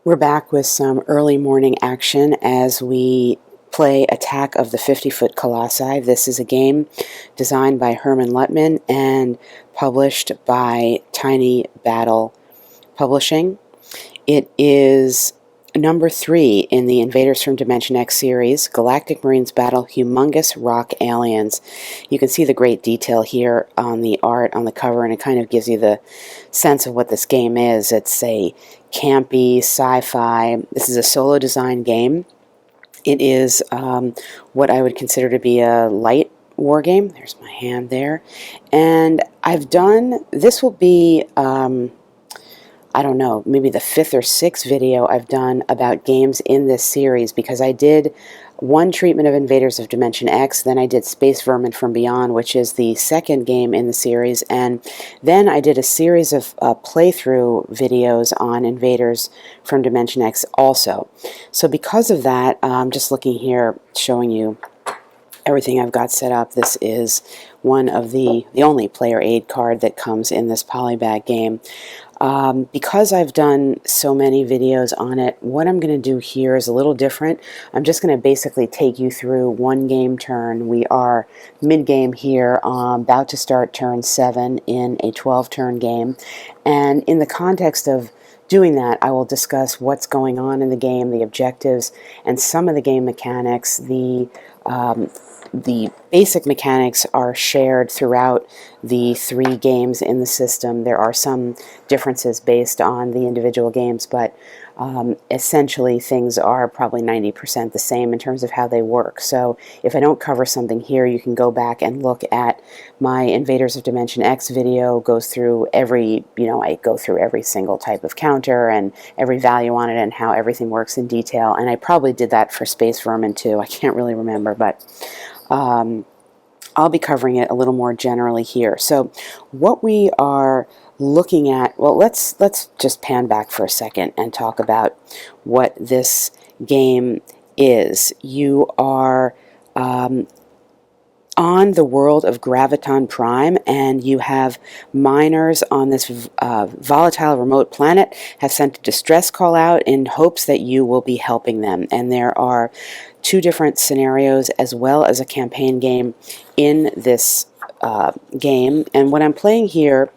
We're back with some early morning action as we play Attack of the 50-Foot Colossi. This is a game designed by Herman Luttman and published by Tiny Battle Publishing. It is number 3 in the Invaders from Dimension X series, Galactic Marines Battle Humongous Rock Aliens. You can see the great detail here on the art on the cover, and it kind of gives you the sense of what this game is. It's a campy sci-fi. This is a solo design game. It is what I would consider to be a light war game. There's my hand there. And I've done, this will be I don't know, maybe the 5th or 6th video I've done about games in this series, because I did one treatment of Invaders of Dimension X, then I did Space Vermin from Beyond, which is the 2nd game in the series, and then I did a series of playthrough videos on Invaders from Dimension X also. So because of that, I'm just looking here, showing you everything I've got set up. This is one of the only player aid card that comes in this polybag game. Because I've done so many videos on it, what I'm going to do here is a little different. I'm just going to basically take you through one game turn. We are mid-game here, about to start turn 7 in a 12-turn game. And in the context of doing that, I will discuss what's going on in the game, the objectives, and some of the game mechanics. The basic mechanics are shared throughout the 3 games in the system. There are some differences based on the individual games, but essentially things are probably 90% the same in terms of how they work. So if I don't cover something here, you can go back and look at my Invaders of Dimension X video. Goes through every, I go through every single type of counter and every value on it and how everything works in detail. And I probably did that for Space Vermin too. I can't really remember, but I'll be covering it a little more generally here. So what we are looking at, well, let's just pan back for a second and talk about what this game is. You are on the world of Graviton Prime, and you have miners on this volatile remote planet have sent a distress call out in hopes that you will be helping them. And there are 2 different scenarios as well as a campaign game in this game. And what I'm playing here,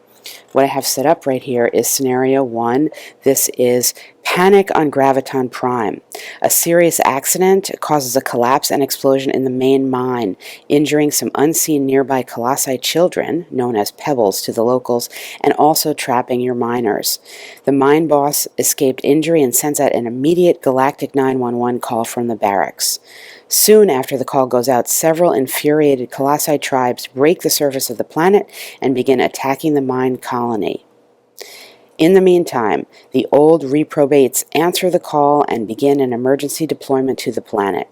what I have set up right here, is scenario 1. This is Panic on Graviton Prime. A serious accident causes a collapse and explosion in the main mine, injuring some unseen nearby Colossi children, known as Pebbles to the locals, and also trapping your miners. The mine boss escaped injury and sends out an immediate Galactic 911 call from the barracks. Soon after the call goes out, several infuriated Colossi tribes break the surface of the planet and begin attacking the mine colony. In the meantime, the old reprobates answer the call and begin an emergency deployment to the planet.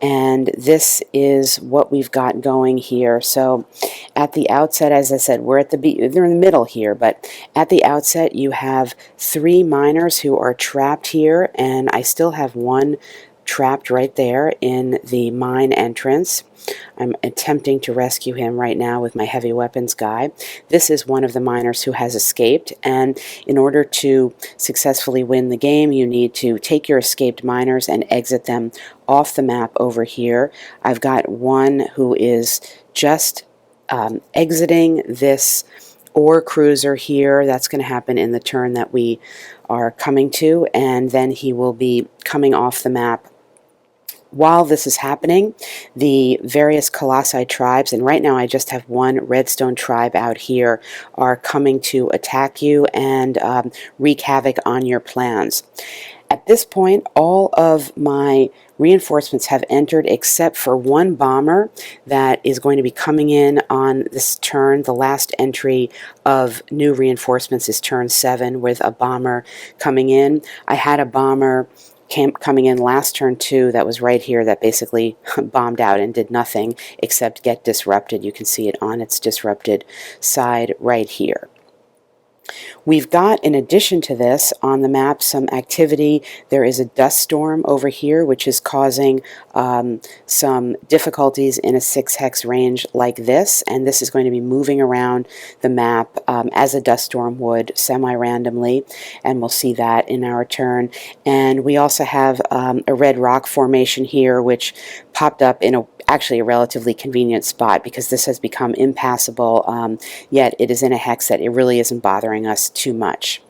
And this is what we've got going here. So at the outset, as I said, they're in the middle here, but at the outset you have 3 miners who are trapped here, and I still have 1 trapped right there in the mine entrance. I'm attempting to rescue him right now with my heavy weapons guy. This is one of the miners who has escaped, and in order to successfully win the game, you need to take your escaped miners and exit them off the map over here. I've got one who is just exiting this ore cruiser here. That's going to happen in the turn that we are coming to, and then he will be coming off the map. While this is happening, the various Colossi tribes, and right now I just have 1 Redstone tribe out here, are coming to attack you and wreak havoc on your plans. At this point, all of my reinforcements have entered except for 1 bomber that is going to be coming in on this turn. The last entry of new reinforcements is turn 7 with a bomber coming in. I had a bomber coming in last turn too that was right here that basically bombed out and did nothing except get disrupted. You can see it on its disrupted side right here. We've got, in addition to this, on the map some activity. There is a dust storm over here, which is causing some difficulties in a 6-hex range like this, and this is going to be moving around the map as a dust storm would, semi-randomly, and we'll see that in our turn. And we also have a red rock formation here, which popped up in actually a relatively convenient spot because this has become impassable, yet it is in a hex that it really isn't bothering us too much.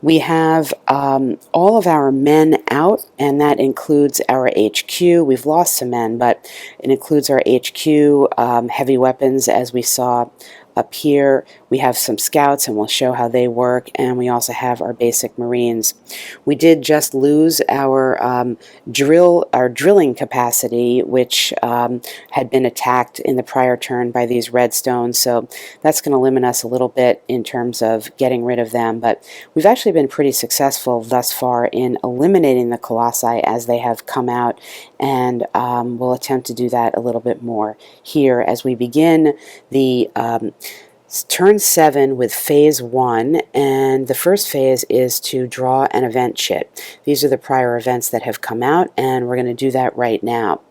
We have all of our men out, and that includes our HQ. We've lost some men, but it includes our HQ, heavy weapons, as we saw up here. We have some scouts, and we'll show how they work, and we also have our basic Marines. We did just lose our drilling capacity, which had been attacked in the prior turn by these redstones, so that's going to limit us a little bit in terms of getting rid of them, but we've actually been pretty successful thus far in eliminating the Colossi as they have come out, and we'll attempt to do that a little bit more here as we begin the turn 7 with phase 1, and the first phase is to draw an event chit. These are the prior events that have come out, and we're going to do that right now.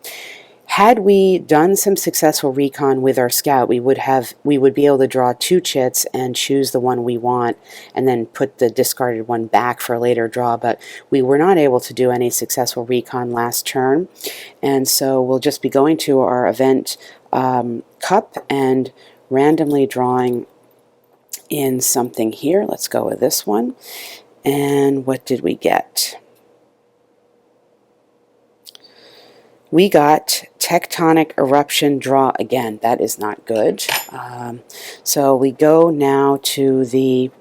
Had we done some successful recon with our scout, we would be able to draw 2 chits and choose the one we want, and then put the discarded one back for a later draw. But we were not able to do any successful recon last turn, and so we'll just be going to our event cup and randomly drawing in something here. Let's go with this one. And what did we get? We got tectonic eruption draw again. That is not good. So we go now to the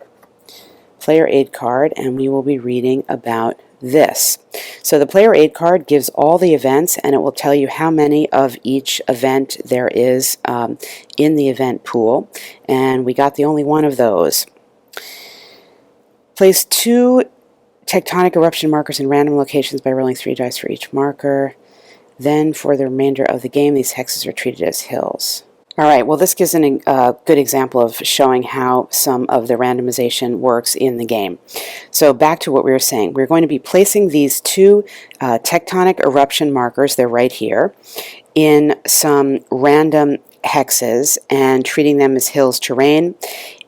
player aid card, and we will be reading about this. So the player aid card gives all the events, and it will tell you how many of each event there is in the event pool, and we got the only one of those. Place 2 tectonic eruption markers in random locations by rolling 3 dice for each marker. Then for the remainder of the game, these hexes are treated as hills. All right, well, this gives a good example of showing how some of the randomization works in the game. So back to what we were saying. We're going to be placing these 2 tectonic eruption markers, they're right here, in some random hexes and treating them as hills terrain.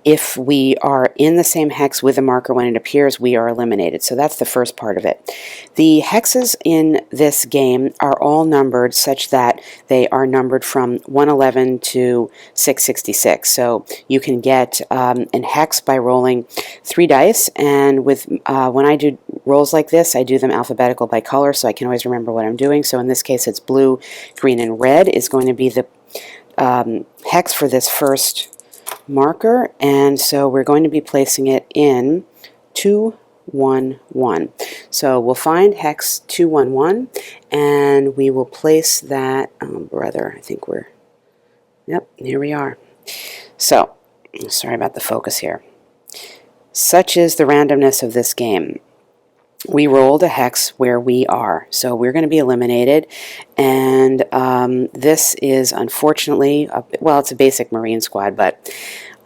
If we are in the same hex with a marker when it appears, we are eliminated. So that's the first part of it. The hexes in this game are all numbered such that they are numbered from 111 to 666. So you can get an hex by rolling 3 dice, and with when I do rolls like this, I do them alphabetical by color, so I can always remember what I'm doing. So in this case, it's blue, green, and red is going to be the hex for this first marker, and so we're going to be placing it in 211. So we'll find hex 211, and we will place that, I think yep, here we are. So, sorry about the focus here. Such is the randomness of this game. We rolled a hex where we are, so we're going to be eliminated, and this is unfortunately, well, it's a basic Marine squad, but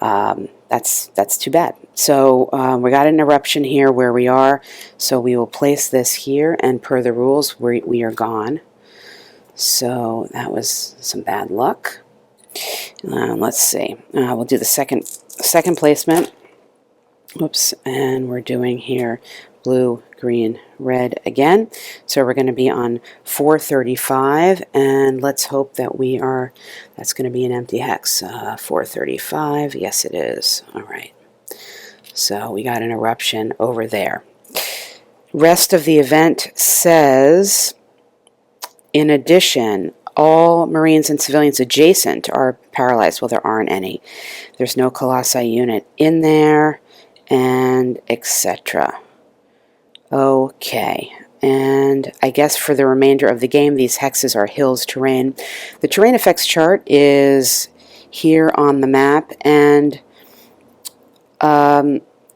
that's too bad. So we got an eruption here where we are, so we will place this here, and per the rules, we are gone. So that was some bad luck. Let's see. We'll do the second placement. Oops, and we're doing here blue, green, red again. So we're going to be on 435, and let's hope that that's going to be an empty hex. 435, yes it is. All right. So we got an eruption over there. Rest of the event says, in addition, all Marines and civilians adjacent are paralyzed. Well, there aren't any. There's no Colossi unit in there, and etc. Okay, and I guess for the remainder of the game, these hexes are hills terrain. The terrain effects chart is here on the map, and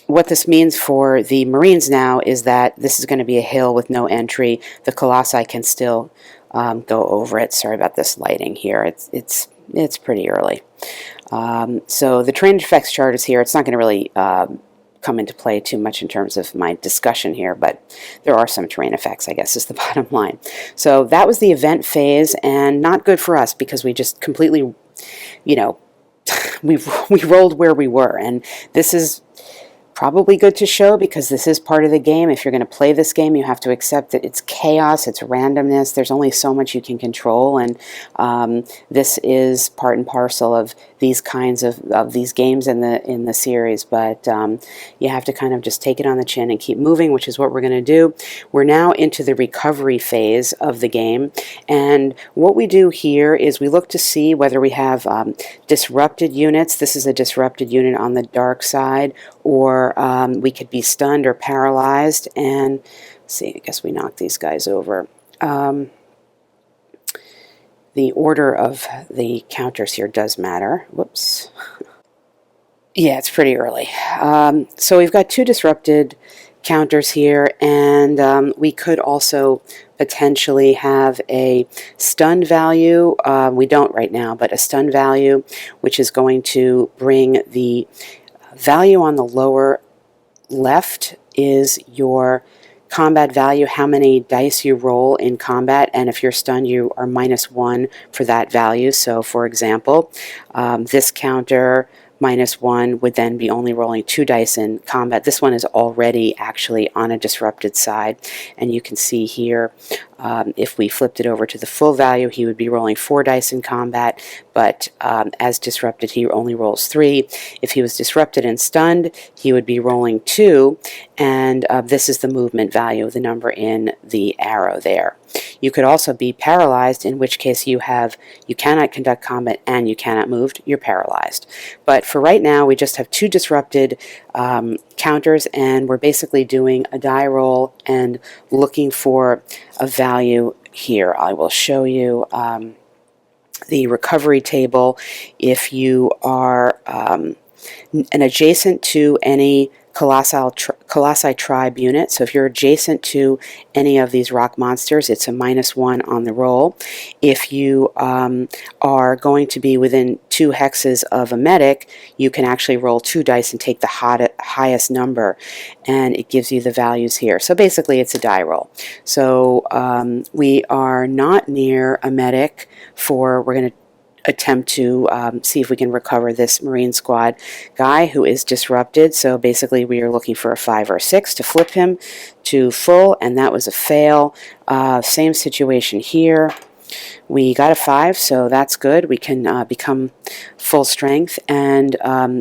what this means for the Marines now is that this is going to be a hill with no entry. The Colossi can still go over it. Sorry about this lighting here. It's pretty early. So the terrain effects chart is here. It's not going to really come into play too much in terms of my discussion here, but there are some terrain effects, I guess, is the bottom line. So that was the event phase, and not good for us because we just completely, you know, we rolled where we were, and this is probably good to show because this is part of the game. If you're going to play this game, you have to accept that it's chaos, it's randomness, there's only so much you can control, and this is part and parcel of these kinds of these games in the series, but you have to kind of just take it on the chin and keep moving, which is what we're going to do. We're now into the recovery phase of the game, and what we do here is we look to see whether we have disrupted units. This is a disrupted unit on the dark side, or we could be stunned or paralyzed. And let's see, I guess we knock these guys over. The order of the counters here does matter. Whoops. Yeah, it's pretty early. So we've got 2 disrupted counters here, and we could also potentially have a stun value. We don't right now, but a stun value, which is going to bring the value on the lower left is your combat value, how many dice you roll in combat, and if you're stunned, you are -1 for that value. So, for example, this counter -1 would then be only rolling 2 dice in combat. This one is already actually on a disrupted side, and you can see here if we flipped it over to the full value, he would be rolling 4 dice in combat, but as disrupted, he only rolls 3. If he was disrupted and stunned, he would be rolling 2, and this is the movement value, the number in the arrow there. You could also be paralyzed, in which case you cannot conduct combat and you cannot move. You're paralyzed. But for right now, we just have 2 disrupted counters, and we're basically doing a die roll and looking for a value here. I will show you the recovery table. If you are an adjacent to any Colossi tribe unit, so if you're adjacent to any of these rock monsters, it's a -1 on the roll. If you are going to be within 2 hexes of a medic, you can actually roll 2 dice and take the highest number, and it gives you the values here. So basically it's a die roll. So we are not near a medic we're going to attempt to see if we can recover this Marine Squad guy who is disrupted. So basically we are looking for a 5 or a 6 to flip him to full, and that was a fail. Same situation here. We got a 5, so that's good. We can become full strength. And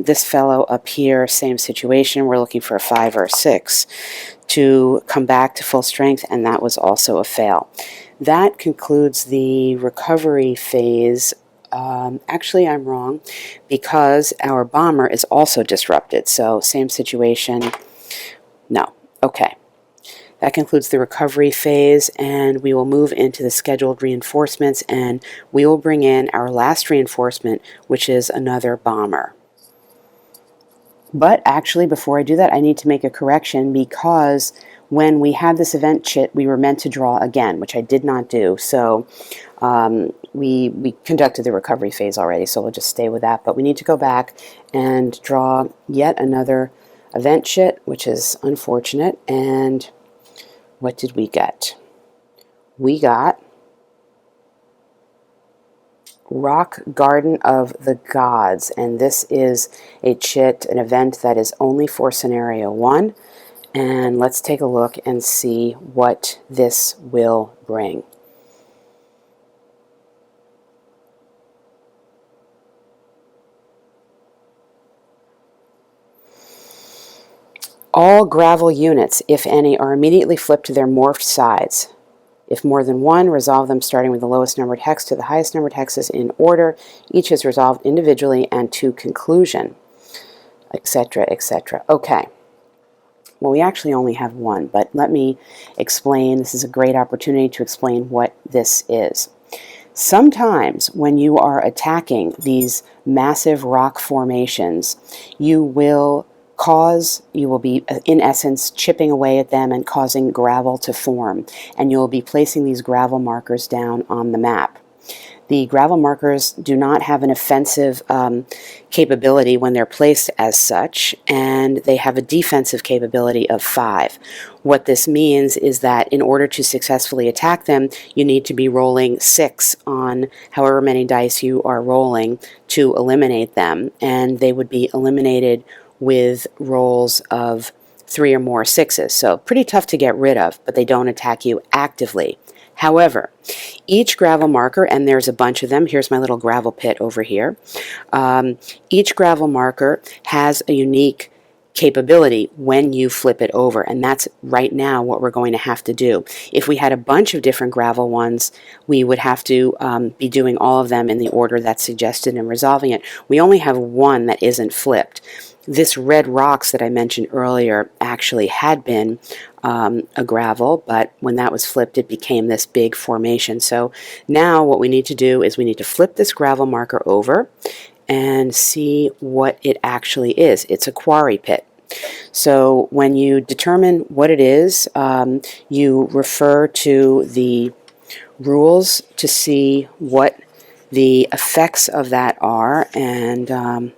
this fellow up here, same situation. We're looking for a 5 or a 6 to come back to full strength, and that was also a fail. That concludes the recovery phase. Actually, I'm wrong, because our bomber is also disrupted. So same situation. No. Okay. That concludes the recovery phase, and we will move into the scheduled reinforcements, and we will bring in our last reinforcement, which is another bomber. But actually, before I do that, I need to make a correction, because when we had this event chit, we were meant to draw again, which I did not do. So we conducted the recovery phase already, so we'll just stay with that. But we need to go back and draw yet another event chit, which is unfortunate. And what did we get? We got Rock Garden of the Gods, and this is a chit, an event that is only for scenario 1. And let's take a look and see what this will bring. All gravel units, if any, are immediately flipped to their morphed sides. If more than one, resolve them starting with the lowest numbered hex to the highest numbered hexes in order. Each is resolved individually and to conclusion, etc., etc. Okay. Well, we actually only have one, but let me explain. This is a great opportunity to explain what this is. Sometimes when you are attacking these massive rock formations, you will be, in essence, chipping away at them and causing gravel to form, and you'll be placing these gravel markers down on the map. The gravel markers do not have an offensive capability when they're placed as such, and they have a defensive capability of 5. What this means is that in order to successfully attack them, you need to be rolling 6 on however many dice you are rolling to eliminate them, and they would be eliminated with rolls of 3 or more 6s. So pretty tough to get rid of, but they don't attack you actively. However, each gravel marker, and there's a bunch of them, here's my little gravel pit over here, each gravel marker has a unique capability when you flip it over, and that's right now what we're going to have to do. If we had a bunch of different gravel ones, we would have to be doing all of them in the order that's suggested and resolving it. We only have one that isn't flipped. This red rocks that I mentioned earlier actually had been a gravel, but when that was flipped, it became this big formation. So now what we need to do is we need to flip this gravel marker over and see what it actually is. It's a quarry pit. So when you determine what it is, you refer to the rules to see what the effects of that are, and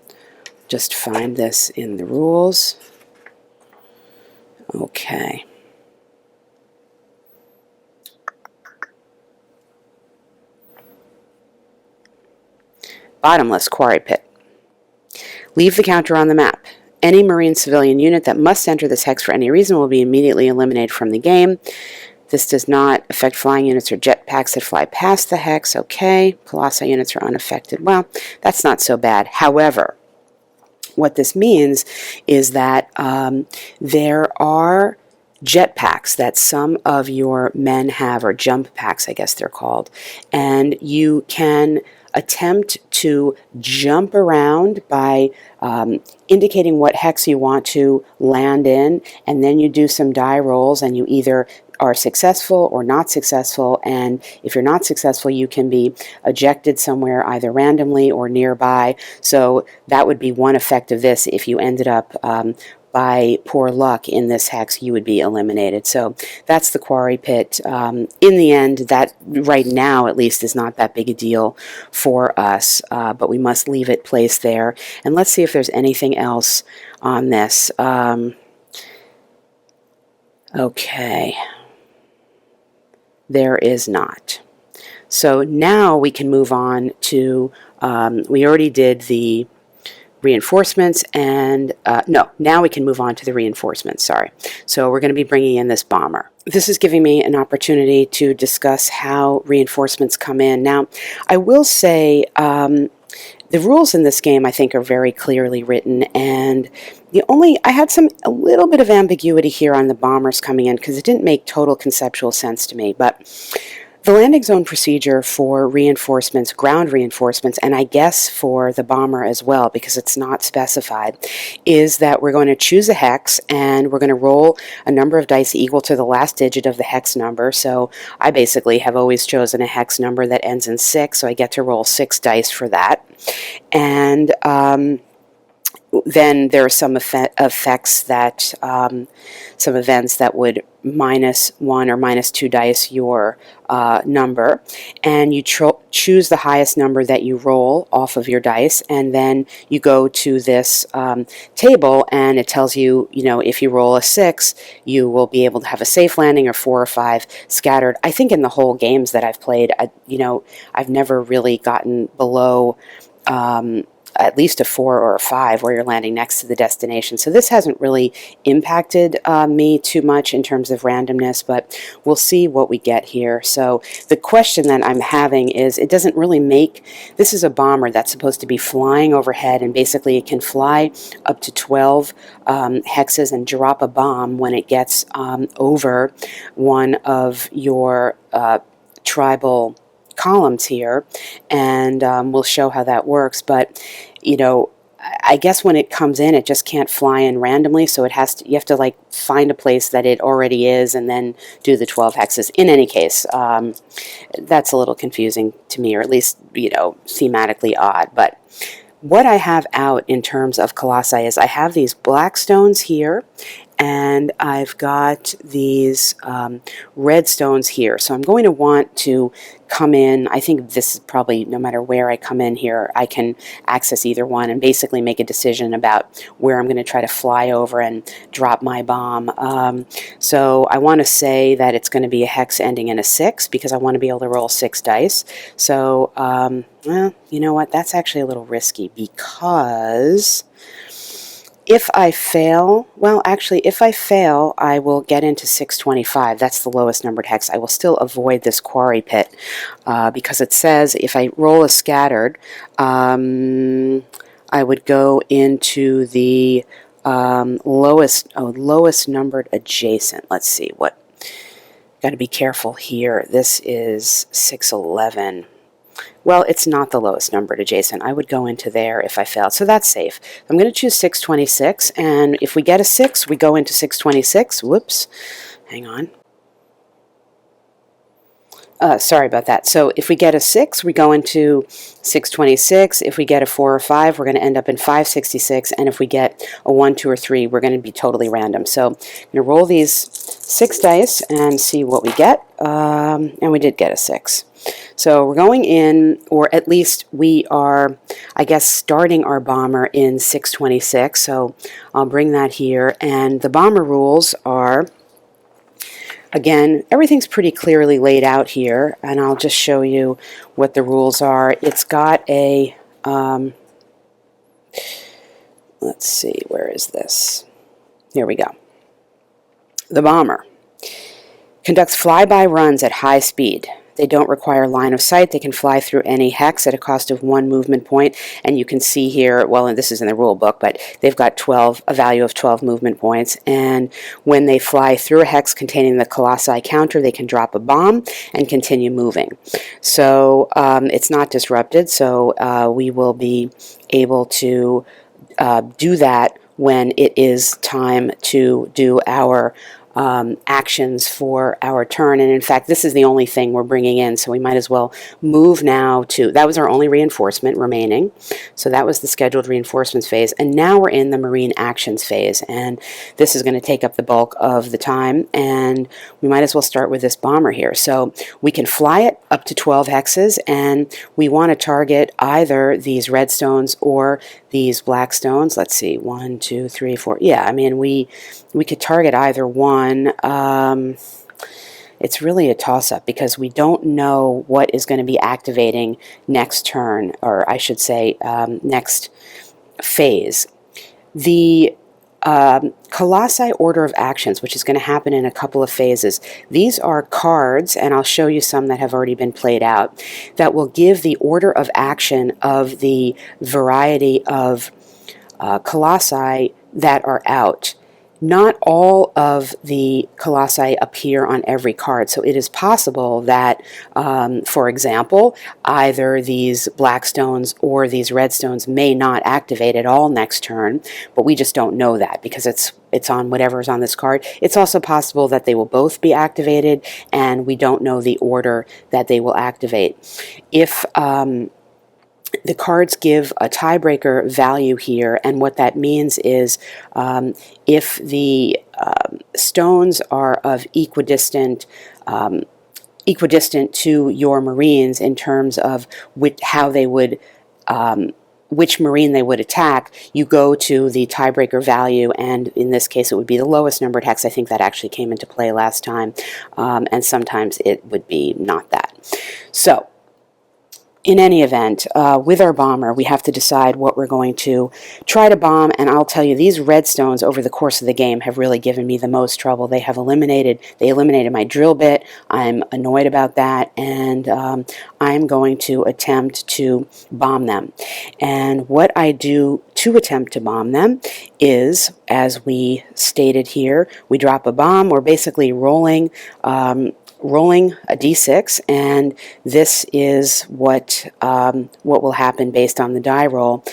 just find this in the rules. Okay. Bottomless quarry pit. Leave the counter on the map. Any Marine civilian unit that must enter this hex for any reason will be immediately eliminated from the game. This does not affect flying units or jetpacks that fly past the hex. Okay. Colossi units are unaffected. Well, that's not so bad. However, what this means is that there are jetpacks that some of your men have, or jump packs, I guess they're called, and you can attempt to jump around by indicating what hex you want to land in, and then you do some die rolls, and you either are successful or not successful, and if you're not successful, you can be ejected somewhere either randomly or nearby. So that would be one effect of this. If you ended up by poor luck in this hex, you would be eliminated. So that's the quarry pit. In the end, that right now at least is not that big a deal for us, but we must leave it placed there. And let's see if there's anything else on this. Okay. There is not. So now we can move on to, we already did the reinforcements, and no, now we can move on to the reinforcements, sorry. So we're going to be bringing in this bomber. This is giving me an opportunity to discuss how reinforcements come in. Now, I will say the rules in this game, I think, are very clearly written, and I had a little bit of ambiguity here on the bombers coming in because it didn't make total conceptual sense to me, but the landing zone procedure for reinforcements, ground reinforcements, and I guess for the bomber as well, because it's not specified, is that we're going to choose a hex and we're going to roll a number of dice equal to the last digit of the hex number. So I basically have always chosen a hex number that ends in 6, so I get to roll 6 dice for that. And then there are some effects that, some events that would -1 or -2 dice your number, and you choose the highest number that you roll off of your dice, and then you go to this table, and it tells you, if you roll a 6, you will be able to have a safe landing, or 4 or 5 scattered. I think in the whole games that I've played, I've never really gotten below at least a 4 or a 5 where you're landing next to the destination. So this hasn't really impacted me too much in terms of randomness, but we'll see what we get here. So the question that I'm having is, it doesn't really this is a bomber that's supposed to be flying overhead, and basically it can fly up to 12 hexes and drop a bomb when it gets over one of your tribal columns here, and we'll show how that works. But I guess when it comes in, it just can't fly in randomly, so you have to like find a place that it already is and then do the 12 hexes. In any case, that's a little confusing to me, or at least thematically odd. But what I have out in terms of Colossi is I have these black stones here, and I've got these red stones here. So I'm going to want to come in. I think this is probably, no matter where I come in here, I can access either one and basically make a decision about where I'm going to try to fly over and drop my bomb. So I want to say that it's going to be a hex ending in a 6 because I want to be able to roll 6 dice. So, well, you know what? That's actually a little risky because if I fail, well, actually, if I fail, I will get into 625. That's the lowest numbered hex. I will still avoid this quarry pit because it says if I roll a scattered, I would go into the lowest numbered adjacent. Let's see what. Got to be careful here. This is 611. Well, it's not the lowest numbered adjacent. I would go into there if I failed, so that's safe. I'm going to choose 626, and if we get a 6, we go into 626. Whoops, hang on. Sorry about that. So if we get a 6, we go into 626. If we get a 4 or 5, we're going to end up in 566. And if we get a 1, 2, or 3, we're going to be totally random. So I'm going to roll these 6 dice and see what we get. And we did get a 6. So we're going in, or at least we are, I guess, starting our bomber in 626. So I'll bring that here. And the bomber rules are, again, everything's pretty clearly laid out here, and I'll just show you what the rules are. It's got a, let's see, where is this? Here we go. The bomber conducts flyby runs at high speed. They don't require line of sight. They can fly through any hex at a cost of 1 movement point. And you can see here, well, and this is in the rule book, but they've got a value of 12 movement points. And when they fly through a hex containing the Colossi counter, they can drop a bomb and continue moving. So it's not disrupted, so we will be able to do that when it is time to do our actions for our turn. And in fact, this is the only thing we're bringing in, so we might as well move now to, that was our only reinforcement remaining, so that was the scheduled reinforcements phase, and now we're in the marine actions phase, and this is going to take up the bulk of the time, and we might as well start with this bomber here. So we can fly it up to 12 hexes, and we want to target either these red stones or these black stones. Let's see, 1, 2, 3, 4. Yeah, I mean, we could target either one. It's really a toss-up because we don't know what is going to be activating next turn, or I should say next phase. The Colossi order of actions, which is going to happen in a couple of phases. These are cards, and I'll show you some that have already been played out, that will give the order of action of the variety of Colossi that are out. Not all of the Colossi appear on every card, so it is possible that, for example, either these black stones or these red stones may not activate at all next turn, but we just don't know that because it's on whatever is on this card. It's also possible that they will both be activated, and we don't know the order that they will activate. If the cards give a tiebreaker value here, and what that means is if the stones are of equidistant to your Marines in terms of how they would which Marine they would attack, you go to the tiebreaker value, and in this case it would be the lowest numbered hex. I think that actually came into play last time, and sometimes it would be not that. So in any event, with our bomber, we have to decide what we're going to try to bomb, and I'll tell you, these red stones over the course of the game have really given me the most trouble. They eliminated my drill bit. I'm annoyed about that, and I'm going to attempt to bomb them. And what I do to attempt to bomb them is, as we stated here, we drop a bomb. We're basically rolling a d6, and this is what will happen based on the die roll.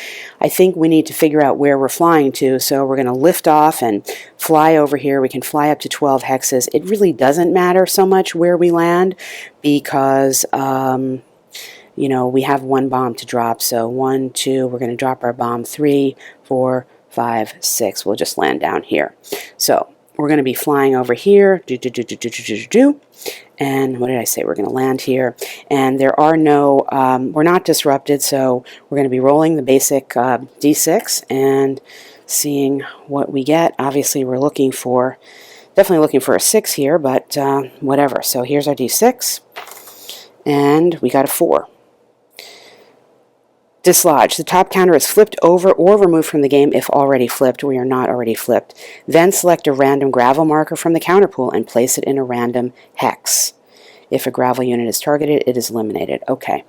I think we need to figure out where we're flying to, so we're going to lift off and fly over here. We can fly up to 12 hexes. It really doesn't matter so much where we land because you know, we have one bomb to drop. So 1, 2, we're going to drop our bomb, 3, 4, 5, 6. We'll just land down here. So we're going to be flying over here. And what did I say? We're going to land here. And there are no, we're not disrupted, so we're going to be rolling the basic D6 and seeing what we get. Obviously, we're looking for, definitely looking for a 6 here, but whatever. So here's our D6, and we got a 4. Dislodge. The top counter is flipped over or removed from the game if already flipped. We are not already flipped. Then select a random gravel marker from the counter pool and place it in a random hex. If a gravel unit is targeted, it is eliminated. Okay.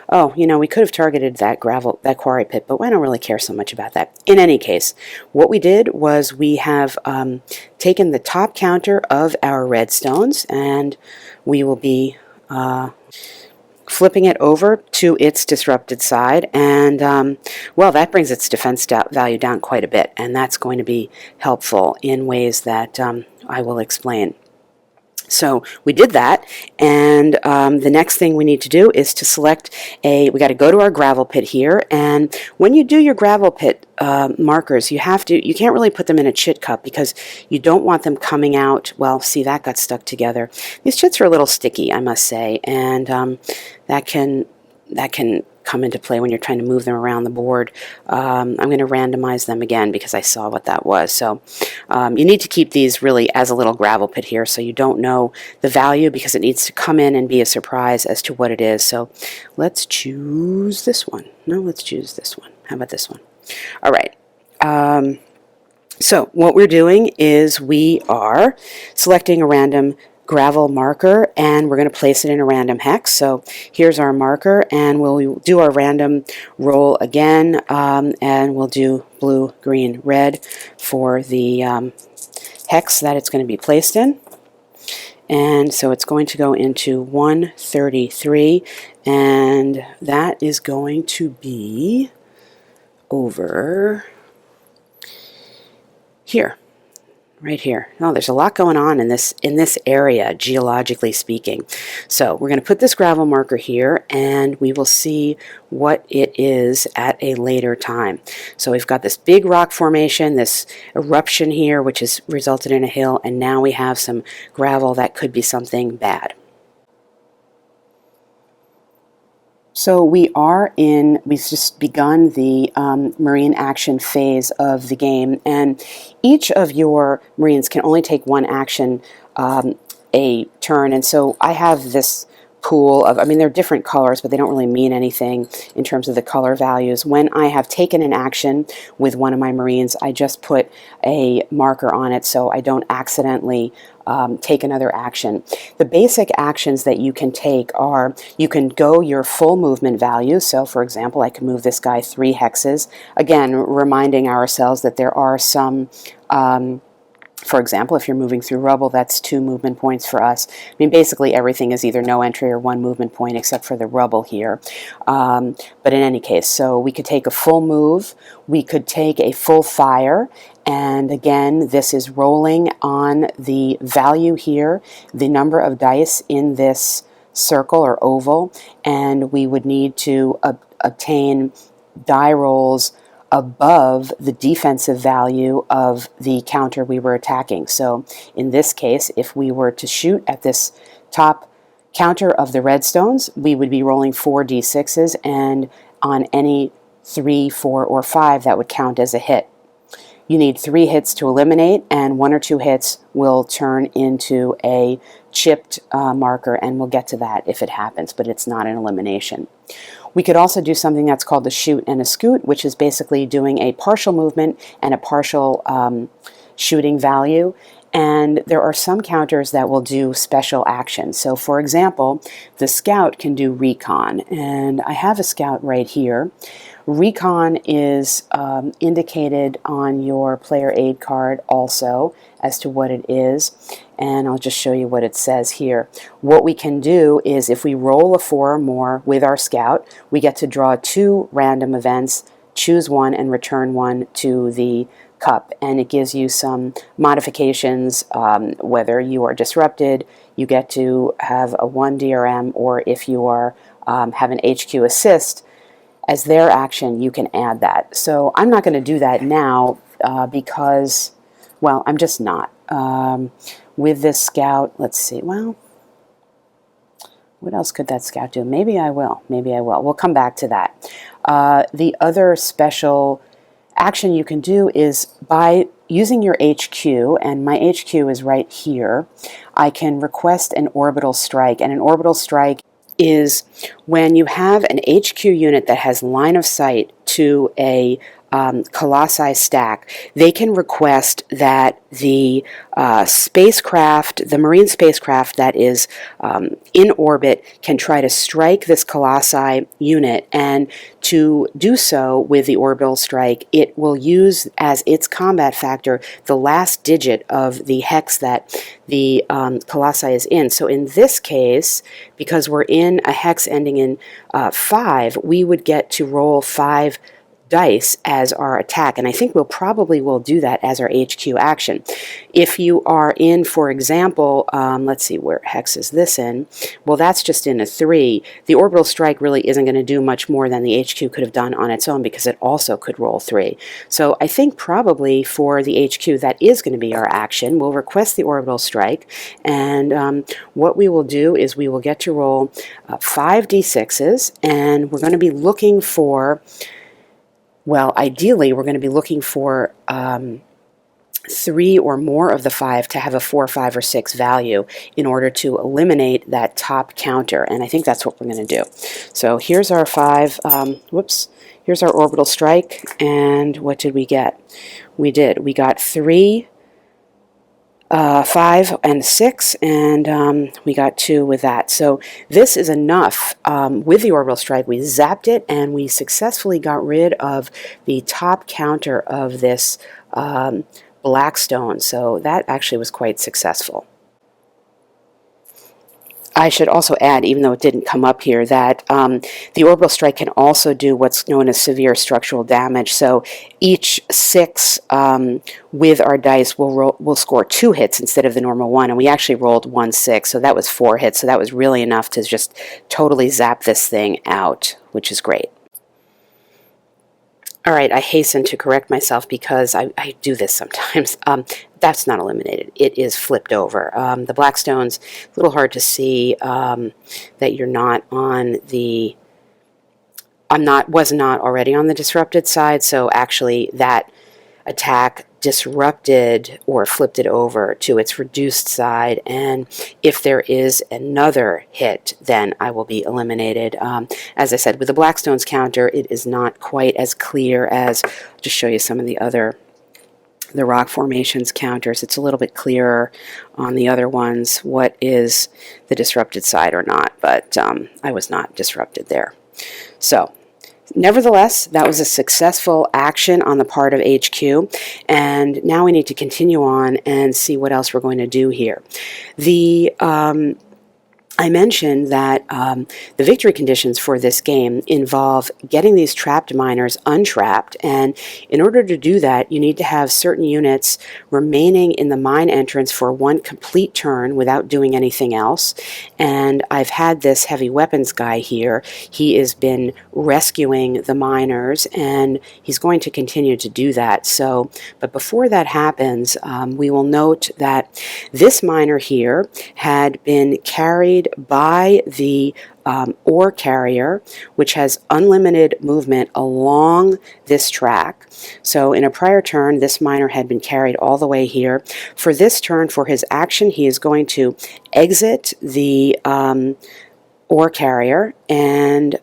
Oh, you know, we could have targeted that quarry pit, but I don't really care so much about that. In any case, what we did was we have taken the top counter of our redstones, and we will be flipping it over to its disrupted side, and well, that brings its defense value down quite a bit, and that's going to be helpful in ways that I will explain. So we did that, and the next thing we need to do is to select we got to go to our gravel pit here, and when you do your gravel pit markers, you can't really put them in a chit cup because you don't want them coming out. Well, see, that got stuck together. These chits are a little sticky, I must say, and that can come into play when you're trying to move them around the board. I'm going to randomize them again because I saw what that was. So you need to keep these really as a little gravel pit here, so you don't know the value because it needs to come in and be a surprise as to what it is. So let's choose this one. No, let's choose this one. How about this one? All right. So what we're doing is we are selecting a random gravel marker, and we're going to place it in a random hex. So here's our marker, and we'll do our random roll again, and we'll do blue, green, red for the hex that it's going to be placed in. And so it's going to go into 133, and that is going to be over here. Right here. Oh, there's a lot going on in this area, geologically speaking. So we're going to put this gravel marker here, and we will see what it is at a later time. So we've got this big rock formation, this eruption here, which has resulted in a hill, and now we have some gravel that could be something bad. So we've just begun the Marine action phase of the game, and each of your Marines can only take one action a turn, and so I have this pool of, they're different colors, but they don't really mean anything in terms of the color values. When I have taken an action with one of my Marines, I just put a marker on it so I don't accidentally take another action. The basic actions that you can take are, you can go your full movement value. So for example, I can move this guy 3 hexes. Again, reminding ourselves that there are some for example, if you're moving through rubble, that's 2 movement points for us. Basically everything is either no entry or 1 movement point except for the rubble here. But in any case, so we could take a full move, we could take a full fire, and again, this is rolling on the value here, the number of dice in this circle or oval, and we would need to obtain die rolls above the defensive value of the counter we were attacking. So in this case, if we were to shoot at this top counter of the redstones, we would be rolling 4 d6s, and on any 3, 4, or 5, that would count as a hit. You need 3 hits to eliminate, and 1 or 2 hits will turn into a chipped marker, and we'll get to that if it happens, but it's not an elimination. We could also do something that's called a shoot and a scoot, which is basically doing a partial movement and a partial shooting value. And there are some counters that will do special actions. So for example, the scout can do recon, and I have a scout right here. Recon is indicated on your player aid card also as to what it is, and I'll just show you what it says here. What we can do is, if we roll a 4 or more with our scout, we get to draw 2 random events, choose one, and return one to the cup, and it gives you some modifications. Whether you are disrupted, you get to have a 1 DRM, or if you are have an HQ assist as their action, you can add that. So I'm not going to do that now because, well, I'm just not. With this scout, let's see, well, what else could that scout do? Maybe I will. Maybe I will. We'll come back to that. The other special action you can do is by using your HQ, and my HQ is right here, I can request an orbital strike. And an orbital strike is when you have an HQ unit that has line of sight to a Colossi stack, they can request that the spacecraft, the marine spacecraft that is in orbit, can try to strike this Colossi unit, and to do so with the orbital strike, it will use as its combat factor the last digit of the hex that the Colossi is in. So in this case, because we're in a hex ending in 5, we would get to roll 5 dice as our attack, and I think we'll probably will do that as our HQ action. If you are in, for example, let's see, where hex is this in? Well, that's just in a 3. The orbital strike really isn't going to do much more than the HQ could have done on its own, because it also could roll 3. So I think probably for the HQ that is going to be our action. We'll request the orbital strike, and what we will do is we will get to roll 5 d6s, and we're going to be looking for, well, ideally, we're going to be looking for 3 or more of the 5 to have a 4, 5, or 6 value in order to eliminate that top counter, and I think that's what we're going to do. So here's our 5, here's our orbital strike, and what did we get? We got 3, 5, and 6, and we got 2 with that. So this is enough. With the orbital strike, we zapped it, and we successfully got rid of the top counter of this black stone. So that actually was quite successful. I should also add, even though it didn't come up here, that the orbital strike can also do what's known as severe structural damage. So each 6 with our dice will score 2 hits instead of the normal 1, and we actually rolled 1 6, so that was 4 hits. So that was really enough to just totally zap this thing out, which is great. All right, I hasten to correct myself because I do this sometimes. That's not eliminated. It is flipped over. The black stone's a little hard to see that you're not on the... was not already on the disrupted side, so actually that attack disrupted or flipped it over to its reduced side, and if there is another hit, then I will be eliminated. As I said, with the Blackstone's counter, it is not quite as clear as, I'll just show you some of the rock formations counters. It's a little bit clearer on the other ones what is the disrupted side or not, but I was not disrupted there. So nevertheless, that was a successful action on the part of HQ, and now we need to continue on and see what else we're going to do here. I mentioned that the victory conditions for this game involve getting these trapped miners untrapped, and in order to do that, you need to have certain units remaining in the mine entrance for 1 complete turn without doing anything else. And I've had this heavy weapons guy here. He has been rescuing the miners, and he's going to continue to do that. So, but before that happens, we will note that this miner here had been carried by the ore carrier, which has unlimited movement along this track. So in a prior turn, this miner had been carried all the way here. For this turn, for his action, he is going to exit the ore carrier, and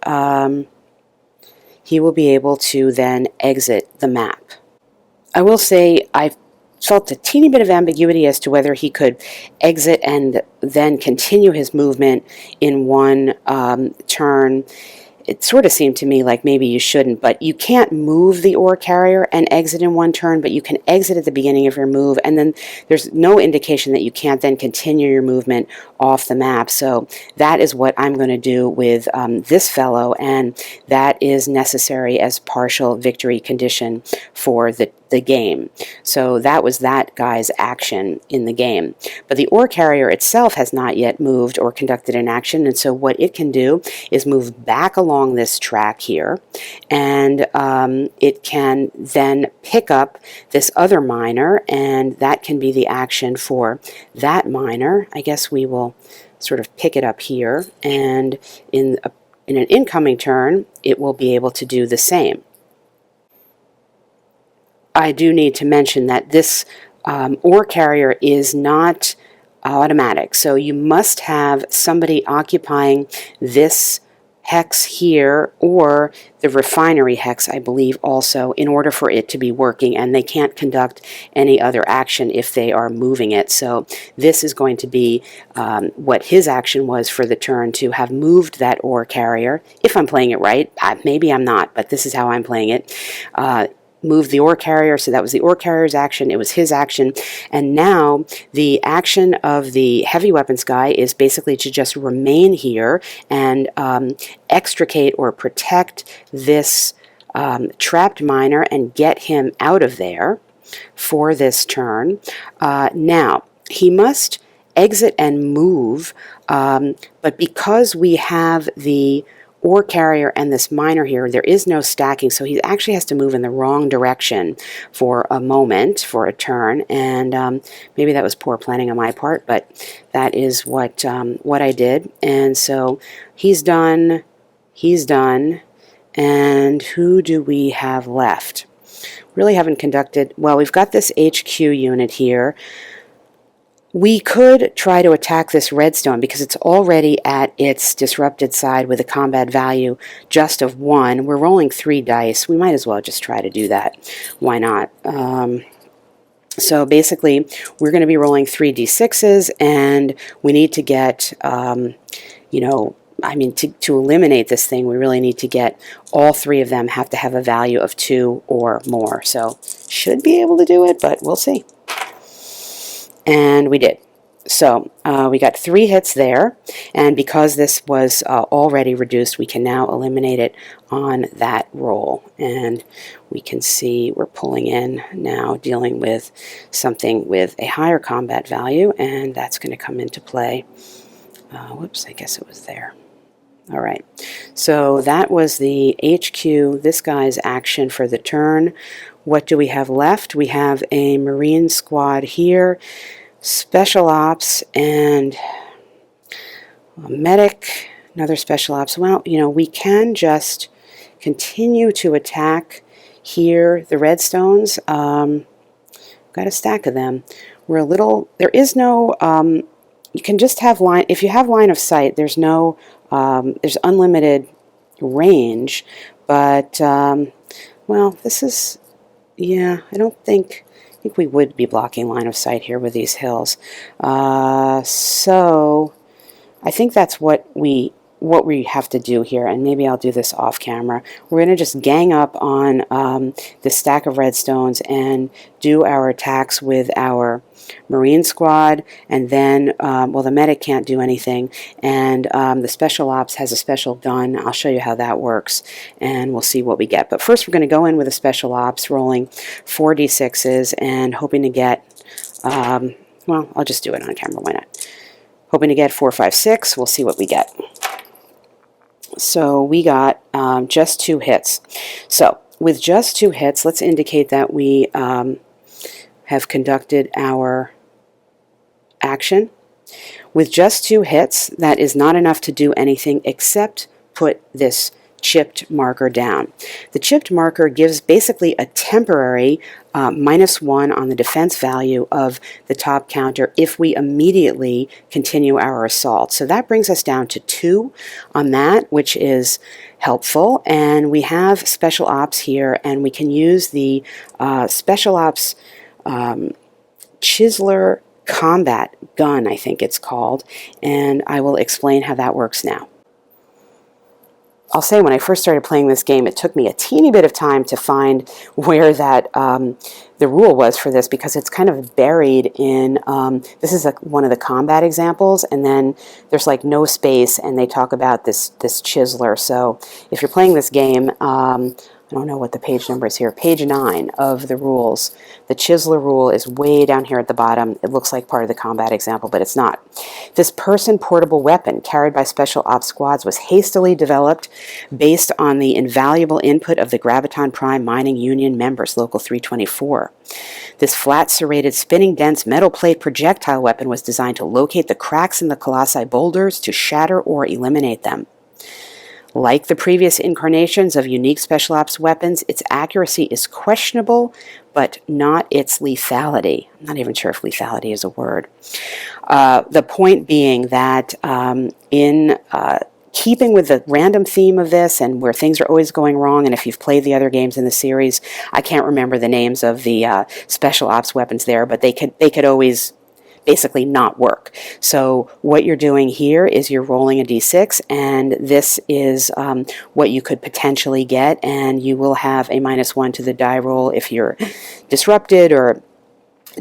he will be able to then exit the map. I will say I've felt a teeny bit of ambiguity as to whether he could exit and then continue his movement in 1 turn. It sort of seemed to me like maybe you shouldn't, but you can't move the ore carrier and exit in 1 turn, but you can exit at the beginning of your move, and then there's no indication that you can't then continue your movement off the map. So that is what I'm going to do with this fellow, and that is necessary as partial victory condition for the the game. So that was that guy's action in the game. But the ore carrier itself has not yet moved or conducted an action, and so what it can do is move back along this track here, and it can then pick up this other miner, and that can be the action for that miner. I guess we will sort of pick it up here, and in an incoming turn, it will be able to do the same. I do need to mention that this ore carrier is not automatic, so you must have somebody occupying this hex here, or the refinery hex, I believe, also, in order for it to be working, and they can't conduct any other action if they are moving it. So this is going to be what his action was for the turn, to have moved that ore carrier. If I'm playing it right, maybe I'm not, but this is how I'm playing it. Move the ore carrier, so that was the ore carrier's action, it was his action, and now the action of the heavy weapons guy is basically to just remain here and extricate or protect this trapped miner and get him out of there for this turn. Now, he must exit and move, but because we have the ore carrier and this miner here, there is no stacking, so he actually has to move in the wrong direction for a moment, for a turn, and maybe that was poor planning on my part, but that is what I did. And so he's done, and who do we have left? Really haven't conducted, well, we've got this HQ unit here. We could try to attack this redstone because it's already at its disrupted side with a combat value just of 1. We're rolling 3 dice. We might as well just try to do that. Why not? So basically, we're going to be rolling 3d6s, and we need to get, you know, I mean, to eliminate this thing, we really need to get all 3 of them have to have a value of 2 or more. So should be able to do it, but we'll see. And we did. So we got 3 hits there, and because this was already reduced, we can now eliminate it on that roll. And we can see we're pulling in now, dealing with something with a higher combat value, and that's going to come into play. Whoops, I guess it was there. All right, so that was the HQ, this guy's action for the turn. What do we have left? We have a Marine squad here, Special Ops, and a Medic, another Special Ops. Well, you know, we can just continue to attack here, the redstones. Got a stack of them. We're a little, there is no, you can just have line, if you have line of sight, there's no, there's unlimited range, but, well, this is, yeah, I think we would be blocking line of sight here with these hills. So I think that's what we have to do here, and maybe I'll do this off camera. We're going to just gang up on the stack of redstones and do our attacks with our Marine squad, and then, well, the medic can't do anything, and the Special Ops has a special gun. I'll show you how that works, and we'll see what we get. But first, we're going to go in with a Special Ops, rolling 4d6s, and hoping to get, well, I'll just do it on camera, why not? Hoping to get 4, 5, 6. We'll see what we get. So we got just 2 hits. So with just 2 hits, let's indicate that we have conducted our action. With just 2 hits, that is not enough to do anything except put this chipped marker down. The chipped marker gives basically a temporary -1 on the defense value of the top counter if we immediately continue our assault. So that brings us down to 2 on that, which is helpful. And we have Special Ops here, and we can use the Special Ops Chiseler Combat Gun, I think it's called, and I will explain how that works now. I'll say when I first started playing this game, it took me a teeny bit of time to find where that the rule was for this, because it's kind of buried in, this is one of the combat examples, and then there's like no space, and they talk about this chiseler. So if you're playing this game, I don't know what the page number is here, page 9 of the rules. The chiseler rule is way down here at the bottom. It looks like part of the combat example, but it's not. This person-portable weapon carried by Special Ops squads was hastily developed based on the invaluable input of the Graviton Prime Mining Union members, Local 324. This flat, serrated, spinning, dense metal plate projectile weapon was designed to locate the cracks in the Colossi boulders to shatter or eliminate them. Like the previous incarnations of unique Special Ops weapons, its accuracy is questionable, but not its lethality. I'm not even sure if lethality is a word. The point being that in keeping with the random theme of this and where things are always going wrong, and if you've played the other games in the series, I can't remember the names of the Special Ops weapons there, but they could always basically not work. So what you're doing here is you're rolling a d6, and this is what you could potentially get, and you will have a -1 to the die roll if you're disrupted or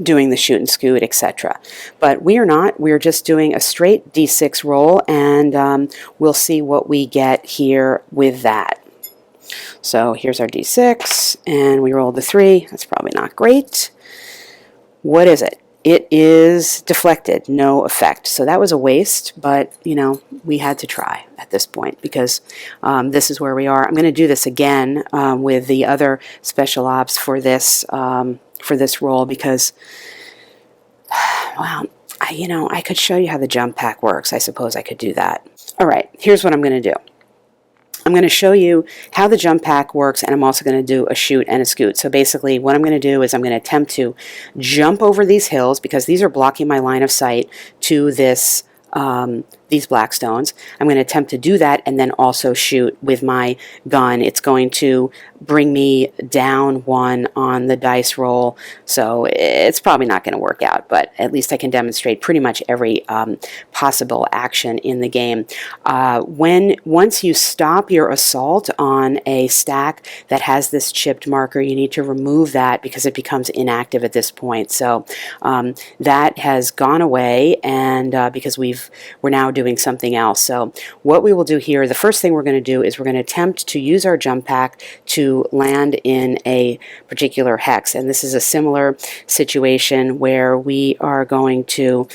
doing the shoot and scoot, etc. But we are not. We're just doing a straight d6 roll, and we'll see what we get here with that. So here's our d6, and we rolled the 3. That's probably not great. What is it? It is deflected, no effect. So that was a waste, but you know, we had to try at this point because this is where we are. I'm going to do this again with the other Special Ops for this roll because, well, I could show you how the jump pack works. I suppose I could do that. All right, here's what I'm going to do. I'm going to show you how the jump pack works, and I'm also going to do a shoot and a scoot. So basically what I'm going to do is I'm going to attempt to jump over these hills because these are blocking my line of sight to this these black stones. I'm going to attempt to do that and then also shoot with my gun. It's going to bring me down 1 on the dice roll, so it's probably not going to work out, but at least I can demonstrate pretty much every possible action in the game. Once you stop your assault on a stack that has this chipped marker, you need to remove that because it becomes inactive at this point. So that has gone away, and because we're now doing something else. So what we will do here, the first thing we're going to do is we're going to attempt to use our jump pack to land in a particular hex. And this is a similar situation where we are going to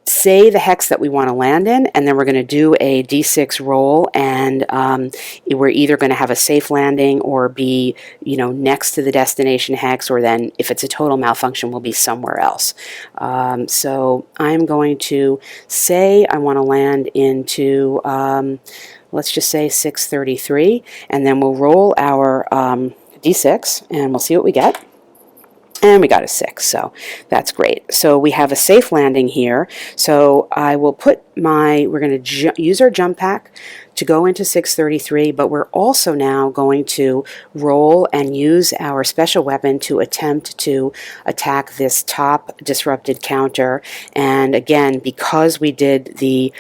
say the hex that we want to land in, and then we're going to do a d6 roll, and we're either going to have a safe landing or be, next to the destination hex, or then if it's a total malfunction, we'll be somewhere else. So I'm going to say I want to land into, let's just say 633, and then we'll roll our d6, and we'll see what we get. And we got a 6, so that's great. So we have a safe landing here. So I will put we're going to use our jump pack to go into 633, but we're also now going to roll and use our special weapon to attempt to attack this top disrupted counter. And again, because we did the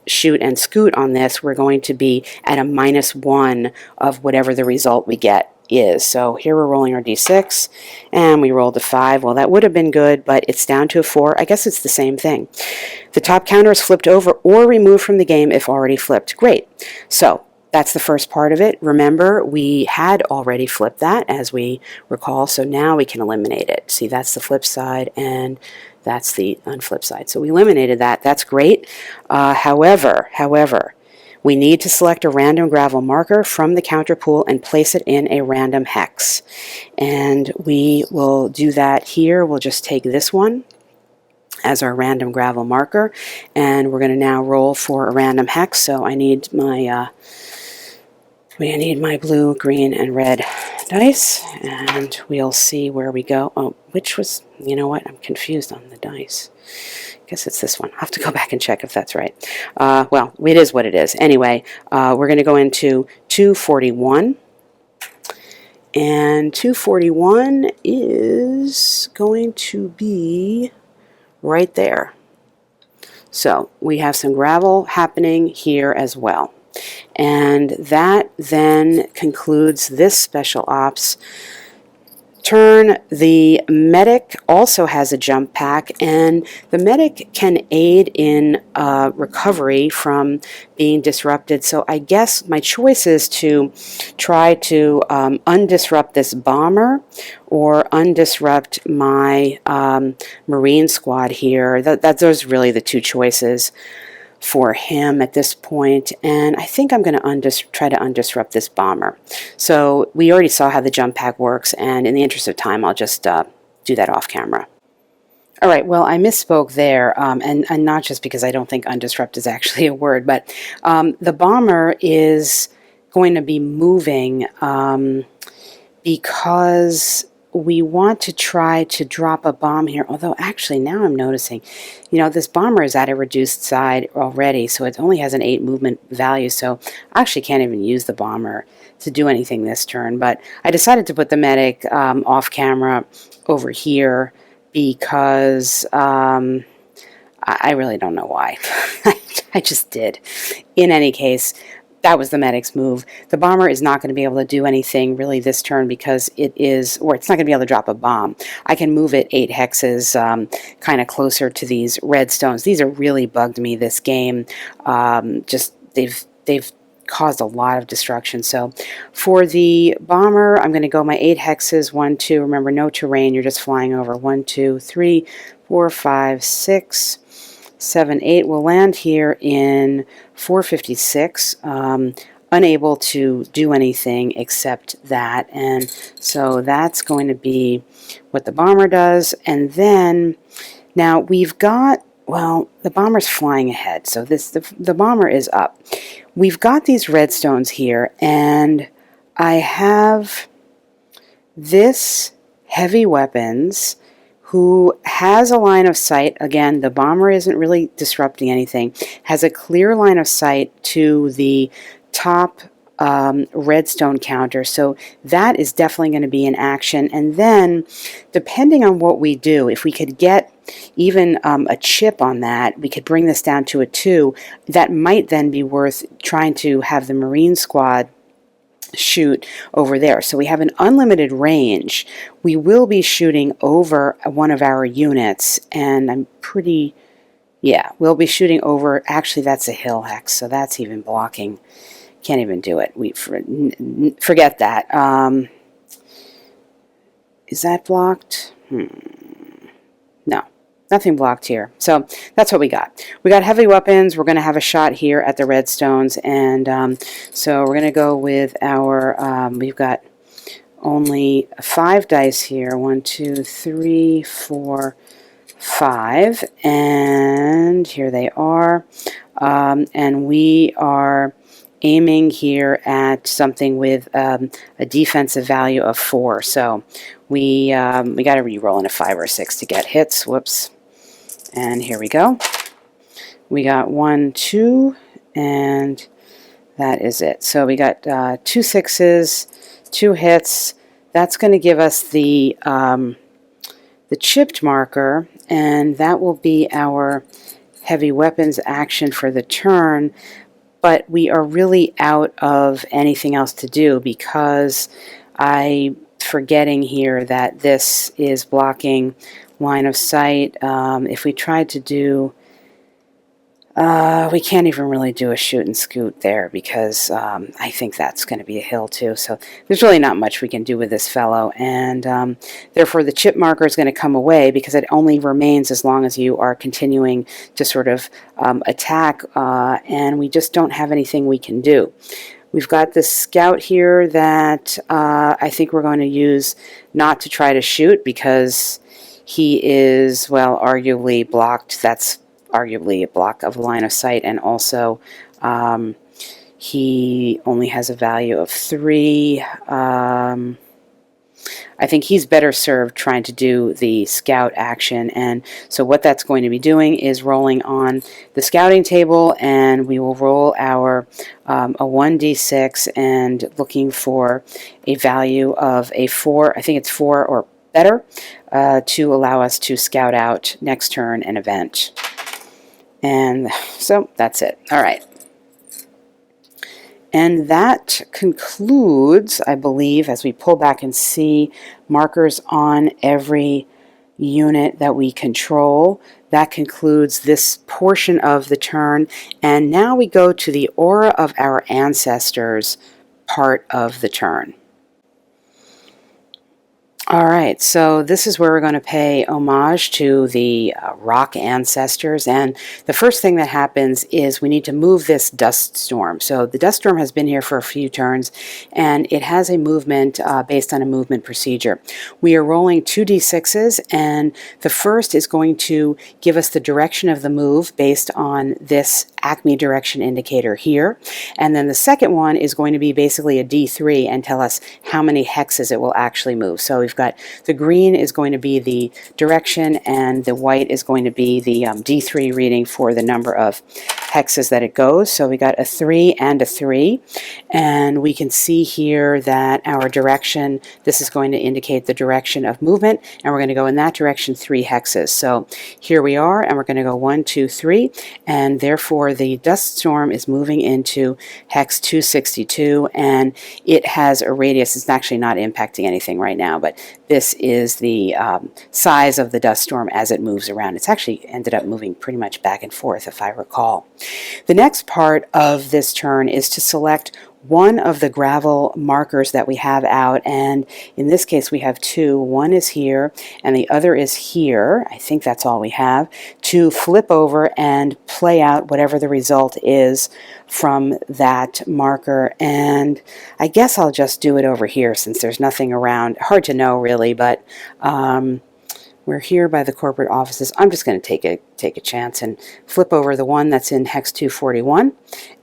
shoot and scoot on this, we're going to be at a -1 of whatever the result we get is. So here we're rolling our d6, and we rolled a 5. Well, that would have been good, but it's down to a 4. I guess it's the same thing. The top counter is flipped over or removed from the game if already flipped. Great. So that's the first part of it. Remember, we had already flipped that, as we recall, so now we can eliminate it. See, that's the flip side, and that's the unflip side. So we eliminated that. That's great. However, we need to select a random gravel marker from the counter pool and place it in a random hex. And we will do that here. We'll just take this one as our random gravel marker, and we're going to now roll for a random hex. So I need my blue, green, and red dice, and we'll see where we go. Oh, which was, you know what? I'm confused on the dice. I guess it's this one. I'll have to go back and check if that's right. Well, it is what it is. Anyway, we're going to go into 241. And 241 is going to be right there. So we have some gravel happening here as well. And that then concludes this special ops turn, the medic also has a jump pack, and the medic can aid in recovery from being disrupted. So I guess my choice is to try to undisrupt this bomber or undisrupt my Marine squad here. Those are really the two choices for him at this point, and I think I'm going to try to undisrupt this bomber. So we already saw how the jump pack works, and in the interest of time, I'll just do that off camera. All right, well, I misspoke there, and not just because I don't think undisrupt is actually a word, but the bomber is going to be moving because we want to try to drop a bomb here, although actually now I'm noticing, this bomber is at a reduced side already, so it only has an 8 movement value, so I actually can't even use the bomber to do anything this turn, but I decided to put the medic off camera over here because I really don't know why. I just did. In any case, that was the medic's move. The bomber is not going to be able to do anything really this turn because it's not going to be able to drop a bomb. I can move it 8 hexes kind of closer to these red stones. These are really bugged me this game. They've caused a lot of destruction. So for the bomber, I'm going to go my 8 hexes, 1, 2. Remember, no terrain. You're just flying over. 1, 2, 3, 4, 5, 6, 7, 8. We'll land here in 456, unable to do anything except that. And so that's going to be what the bomber does. And then now we've got, well, the bomber's flying ahead. So the bomber is up. We've got these redstones here, and I have this heavy weapons who has a line of sight. Again, the bomber isn't really disrupting anything, has a clear line of sight to the top redstone counter, so that is definitely going to be in action. And then, depending on what we do, if we could get even a chip on that, we could bring this down to a 2. That might then be worth trying to have the Marine squad shoot over there. So we have an unlimited range. We will be shooting over one of our units, and we'll be shooting over, actually that's a hill hex, so that's even blocking. Can't even do it. Forget that. Is that blocked? No. Nothing blocked here. So that's what we got. We got heavy weapons. We're going to have a shot here at the redstones. And so we're going to go with our, we've got only 5 dice here. 1, 2, 3, 4, 5. And here they are. And we are aiming here at something with a defensive value of 4. So we got to re-roll in a 5 or a 6 to get hits. Whoops. And here we go. We got 1, 2, and that is it. So we got 2 6s, 2 hits. That's going to give us the chipped marker, and that will be our heavy weapons action for the turn. But we are really out of anything else to do because I'm forgetting here that this is blocking line of sight. If we tried to do, we can't even really do a shoot and scoot there because I think that's going to be a hill too. So there's really not much we can do with this fellow, and therefore the chip marker is going to come away because it only remains as long as you are continuing to sort of attack, and we just don't have anything we can do. We've got this scout here that I think we're going to use not to try to shoot because he is, well, arguably blocked. That's arguably a block of line of sight, and also he only has a value of 3. I think he's better served trying to do the scout action, and so what that's going to be doing is rolling on the scouting table, and we will roll our a 1d6 and looking for a value of a 4. I think it's 4 or better to allow us to scout out next turn an event. And so that's it. All right. And that concludes, I believe, as we pull back and see markers on every unit that we control. That concludes this portion of the turn. And now we go to the aura of our ancestors part of the turn. All right, so this is where we're going to pay homage to the rock ancestors. And the first thing that happens is we need to move this dust storm. So the dust storm has been here for a few turns, and it has a movement based on a movement procedure. We are rolling 2d6s, and the first is going to give us the direction of the move based on this Acme direction indicator here. And then the second one is going to be basically a D3 and tell us how many hexes it will actually move. So we've got the green is going to be the direction, and the white is going to be the D3 reading for the number of hexes that it goes. So we got a 3 and a 3, and we can see here that our direction, this is going to indicate the direction of movement, and we're going to go in that direction 3 hexes. So here we are, and we're going to go 1, 2, 3, and therefore the dust storm is moving into hex 262, and it has a radius. It's actually not impacting anything right now, but this is the size of the dust storm as it moves around. It's actually ended up moving pretty much back and forth, if I recall. The next part of this turn is to select one of the gravel markers that we have out, and in this case we have 2. One is here and the other is here. I think that's all we have, to flip over and play out whatever the result is from that marker. And I guess I'll just do it over here since there's nothing around. Hard to know really, but we're here by the corporate offices. I'm just going to take a chance and flip over the one that's in hex 241.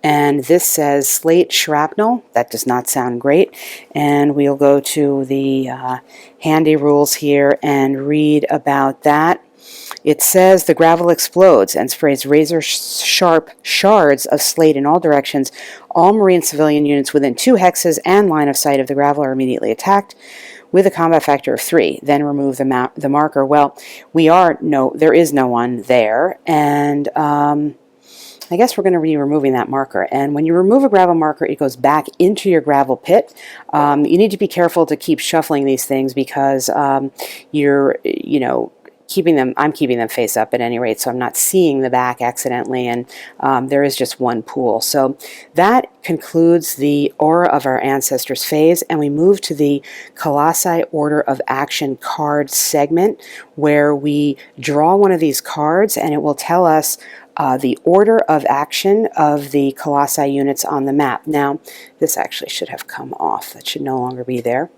And this says slate shrapnel. That does not sound great. And we'll go to the handy rules here and read about that. It says the gravel explodes and sprays razor-sharp shards of slate in all directions. All Marine civilian units within 2 hexes and line of sight of the gravel are immediately attacked with a combat factor of 3. Then remove the marker. Well, there is no one there, and I guess we're going to be removing that marker. And when you remove a gravel marker, it goes back into your gravel pit. You need to be careful to keep shuffling these things because I'm keeping them face up at any rate, so I'm not seeing the back accidentally, and there is just one pool. So that concludes the Aura of Our Ancestors phase, and we move to the Colossi Order of Action card segment, where we draw one of these cards, and it will tell us the order of action of the Colossi units on the map. Now, this actually should have come off. That should no longer be there.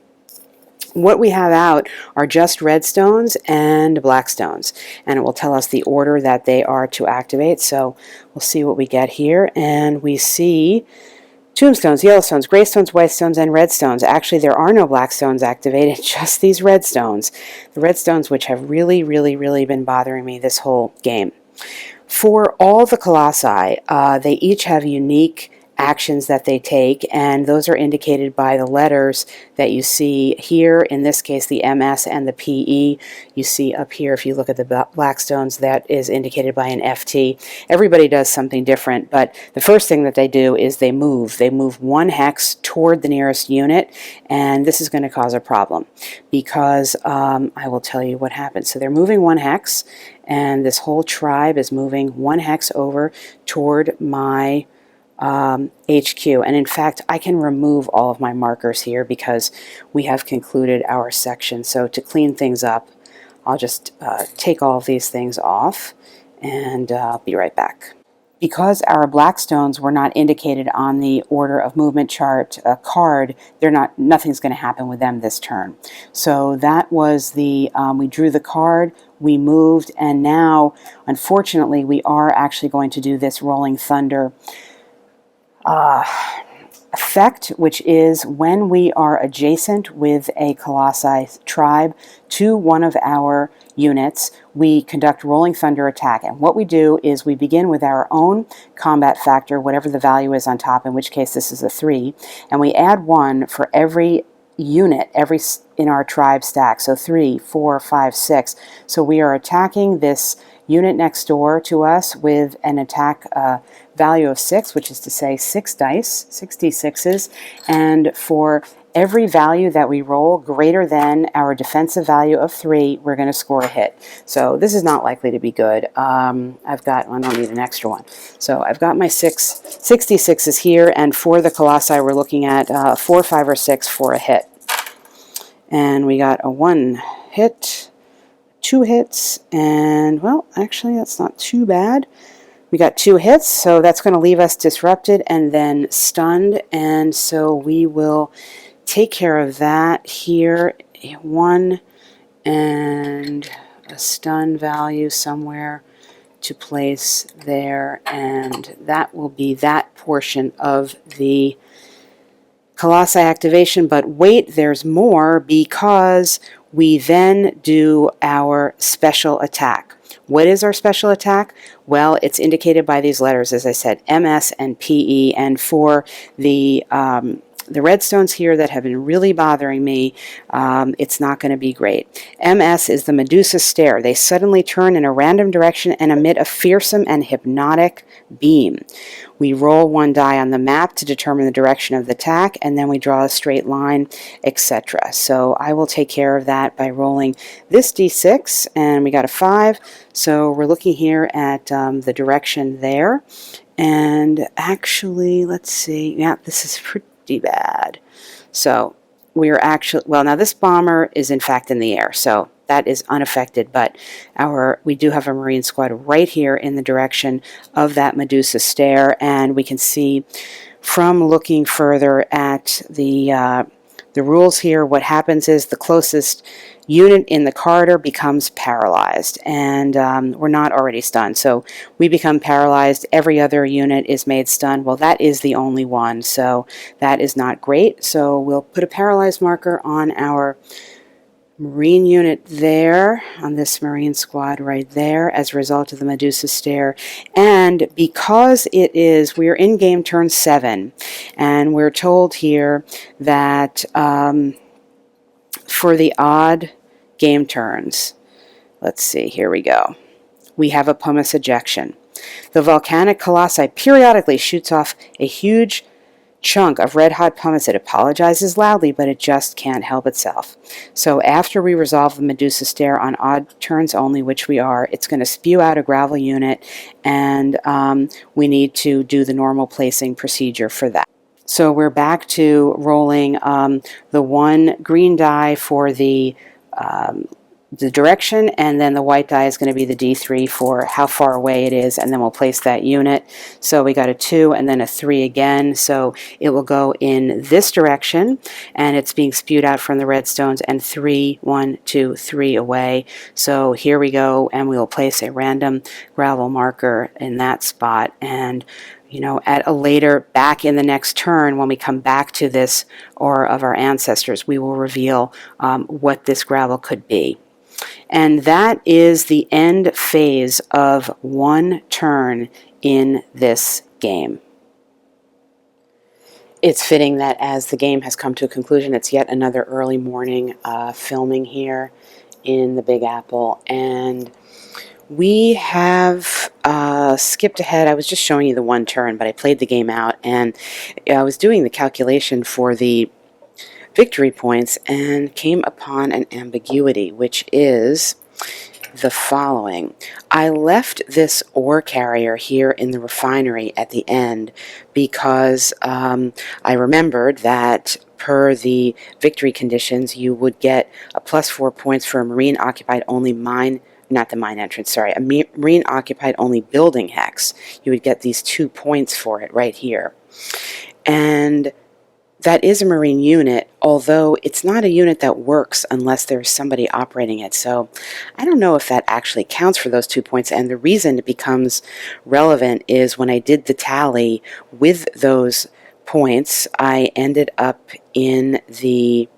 What we have out are just red stones and black stones, and it will tell us the order that they are to activate. So we'll see what we get here, and we see tombstones, yellow stones, gray stones, white stones, and red stones. Actually, there are no black stones activated, just these red stones. The red stones, which have really, really, really been bothering me this whole game. For all the Colossi, they each have unique actions that they take, and those are indicated by the letters that you see here, in this case the MS and the PE. You see up here, if you look at the black stones, that is indicated by an FT. Everybody does something different, but the first thing that they do is they move 1 hex toward the nearest unit, and this is going to cause a problem because I will tell you what happens. So they're moving 1 hex, and this whole tribe is moving 1 hex over toward my HQ. And in fact, I can remove all of my markers here because we have concluded our section. So to clean things up, I'll just take all of these things off, and I'll be right back. Because our black stones were not indicated on the order of movement chart card, nothing's going to happen with them this turn. So that was the, we drew the card, we moved, and now, unfortunately, we are actually going to do this Rolling Thunder effect, which is when we are adjacent with a Colossi tribe to one of our units, we conduct Rolling Thunder attack. And what we do is we begin with our own combat factor, whatever the value is on top, in which case this is a 3, and we add 1 for every unit in our tribe stack. So 3, 4, 5, 6. So we are attacking this unit next door to us with an attack value of 6, which is to say 6 dice, 6d6s, and for every value that we roll greater than our defensive value of 3, we're going to score a hit. So this is not likely to be good. I don't need an extra one. So I've got my 66s here, and for the Colossi, we're looking at 4, 5, or 6 for a hit. And we got a 1 hit, 2 hits, and, well, actually, that's not too bad. We got 2 hits, so that's going to leave us disrupted and then stunned, and so we will take care of that here. 1 and a stun value somewhere to place there, and that will be that portion of the Colossi activation. But wait, there's more, because we then do our special attack. What is our special attack? Well, it's indicated by these letters, as I said, MS and PE, and for the redstones here that have been really bothering me, it's not going to be great. MS is the Medusa stare. They suddenly turn in a random direction and emit a fearsome and hypnotic beam. We roll 1 die on the map to determine the direction of the attack, and then we draw a straight line, etc. So I will take care of that by rolling this d6, and we got a 5. So we're looking here at the direction there. And actually, let's see. Yeah, this is pretty bad. So we are actually, well, now this bomber is in fact in the air, so that is unaffected, but we do have a Marine squad right here in the direction of that Medusa stare, and we can see from looking further at the rules here, what happens is the closest unit in the corridor becomes paralyzed, and we're not already stunned, so we become paralyzed. Every other unit is made stunned. Well, that is the only one, so that is not great. So we'll put a paralyzed marker on our Marine unit there, on this Marine squad right there, as a result of the Medusa stare. And because we're in game turn 7, and we're told here that for the odd game turns, let's see, here we go, we have a pumice ejection. The volcanic colossi periodically shoots off a huge chunk of red-hot pumice. It apologizes loudly, but it just can't help itself. So after we resolve the Medusa stare on odd turns only, which we are, it's going to spew out a gravel unit, and we need to do the normal placing procedure for that. So we're back to rolling the 1 green die for the direction, and then the white die is going to be the D3 for how far away it is, and then we'll place that unit. So we got a 2 and then a 3 again, so it will go in this direction, and it's being spewed out from the redstones, and 3, 1, 2, 3 away. So here we go, and we will place a random gravel marker in that spot, and at a later, back in the next turn, when we come back to this Aura of our Ancestors, we will reveal what this gravel could be. And that is the end phase of 1 turn in this game. It's fitting that as the game has come to a conclusion, it's yet another early morning filming here in the Big Apple, and we have skipped ahead. I was just showing you the 1 turn, but I played the game out, and I was doing the calculation for the victory points and came upon an ambiguity, which is the following. I left this ore carrier here in the refinery at the end because I remembered that per the victory conditions, you would get a +4 points for a Marine occupied only mine, not the mine entrance, sorry, a Marine occupied only building hex. You would get these 2 points for it right here. And that is a Marine unit, although it's not a unit that works unless there's somebody operating it. So I don't know if that actually counts for those 2 points. And the reason it becomes relevant is when I did the tally with those points, I ended up in the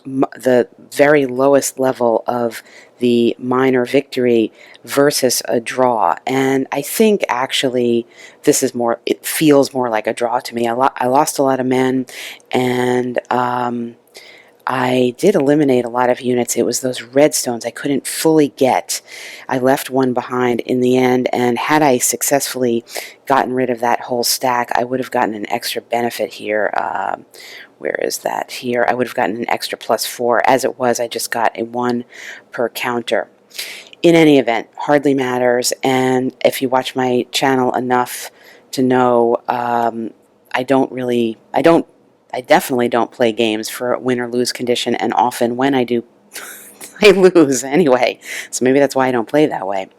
the very lowest level of the minor victory versus a draw. And I think actually this is more, it feels more like a draw to me. I lost a lot of men, and I did eliminate a lot of units. It was those redstones I couldn't fully get. I left one behind in the end, and had I successfully gotten rid of that whole stack, I would have gotten an extra benefit here. Where is that? Here, I would have gotten an extra +4. As it was, I just got a 1 per counter. In any event, hardly matters, and if you watch my channel enough to know, I definitely don't play games for a win or lose condition, and often when I do, I lose anyway. So maybe that's why I don't play that way.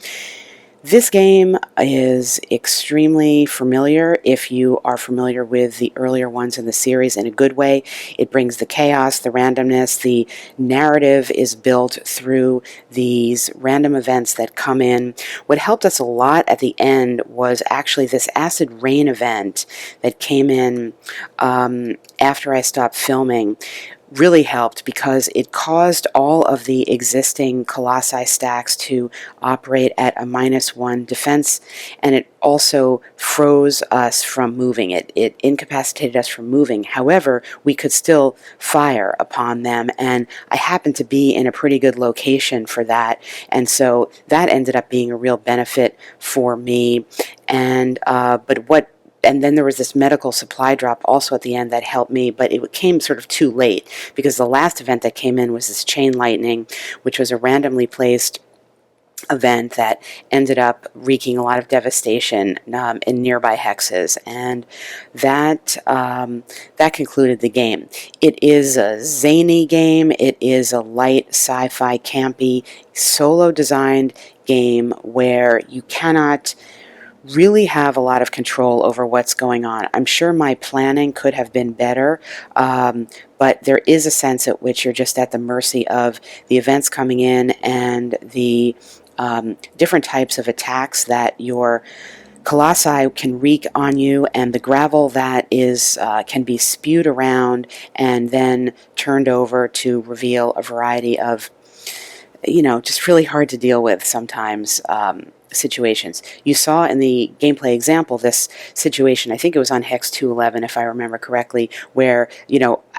This game is extremely familiar if you are familiar with the earlier ones in the series in a good way. It brings the chaos, the randomness, the narrative is built through these random events that come in. What helped us a lot at the end was actually this acid rain event that came in after I stopped filming. Really helped because it caused all of the existing Colossi stacks to operate at a -1 defense, and it also froze us from moving. It incapacitated us from moving. However, we could still fire upon them, and I happened to be in a pretty good location for that, and so that ended up being a real benefit for me. And and then there was this medical supply drop also at the end that helped me, but it came sort of too late because the last event that came in was this chain lightning, which was a randomly placed event that ended up wreaking a lot of devastation in nearby hexes, and that concluded the game. It is a zany game. It is a light sci-fi campy solo designed game where you cannot really have a lot of control over what's going on. I'm sure my planning could have been better, but there is a sense at which you're just at the mercy of the events coming in and the different types of attacks that your Colossi can wreak on you, and the gravel that is can be spewed around and then turned over to reveal a variety of, just really hard to deal with sometimes situations. You saw in the gameplay example this situation, I think it was on Hex 211 if I remember correctly, where,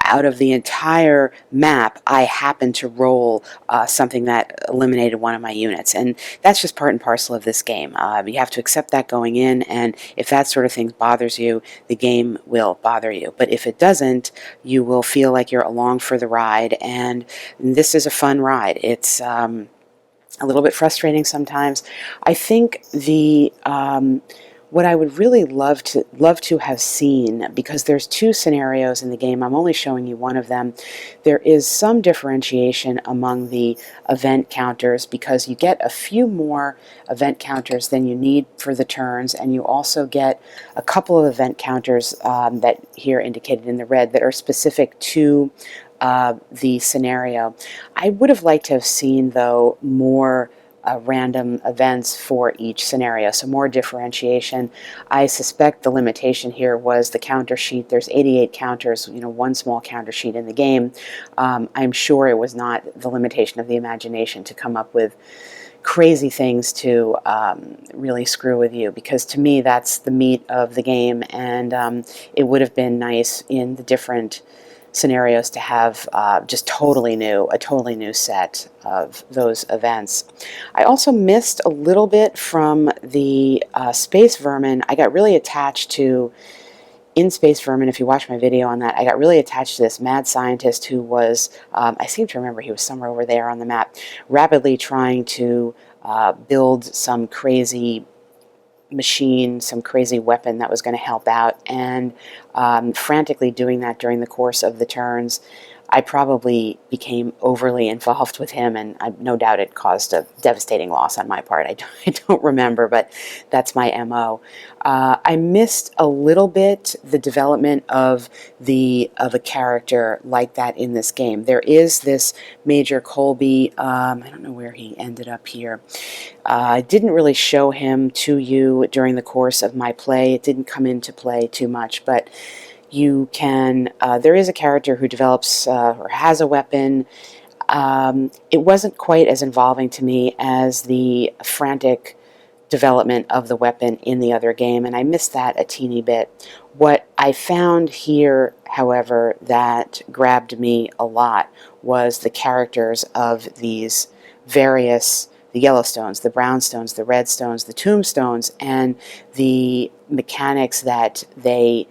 out of the entire map, I happened to roll something that eliminated one of my units. And that's just part and parcel of this game. You have to accept that going in, and if that sort of thing bothers you, the game will bother you. But if it doesn't, you will feel like you're along for the ride, and this is a fun ride. It's a little bit frustrating sometimes. I think what I would really love to have seen, because there's 2 scenarios in the game, I'm only showing you one of them. There is some differentiation among the event counters because you get a few more event counters than you need for the turns, and you also get a couple of event counters that here indicated in the red that are specific to the scenario. I would have liked to have seen, though, more random events for each scenario, so more differentiation. I suspect the limitation here was the counter sheet. There's 88 counters, 1 small counter sheet in the game. I'm sure it was not the limitation of the imagination to come up with crazy things to really screw with you, because to me that's the meat of the game, and it would have been nice in the different scenarios to have just a totally new set of those events. I also missed a little bit from the Space Vermin. I got really attached to, in Space Vermin, if you watch my video on that, I got really attached to this mad scientist who was, I seem to remember he was somewhere over there on the map, rapidly trying to build some crazy machine, some crazy weapon that was going to help out, and frantically doing that during the course of the turns. I probably became overly involved with him, and no doubt it caused a devastating loss on my part. I don't remember, but that's my MO. I missed a little bit the development of a character like that in this game. There is this Major Colby. I don't know where he ended up here. I didn't really show him to you during the course of my play. It didn't come into play too much, but You can, there is a character who develops or has a weapon. It wasn't quite as involving to me as the frantic development of the weapon in the other game, and I missed that a teeny bit. What I found here, however, that grabbed me a lot was the characters of these various, the Yellowstones, the Brownstones, the Redstones, the Tombstones, and the mechanics that they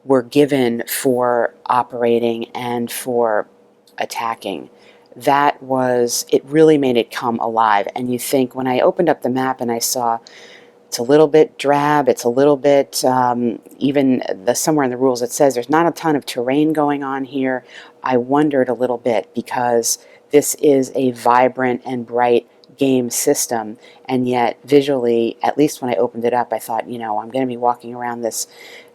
were given for operating and for attacking. That was, it really made it come alive. And you think, when I opened up the map and I saw it's a little bit drab, it's a little bit, even somewhere in the rules it says there's not a ton of terrain going on here, I wondered a little bit, because this is a vibrant and bright game system, and yet visually, at least when I opened it up, I thought, you know, I'm going to be walking around this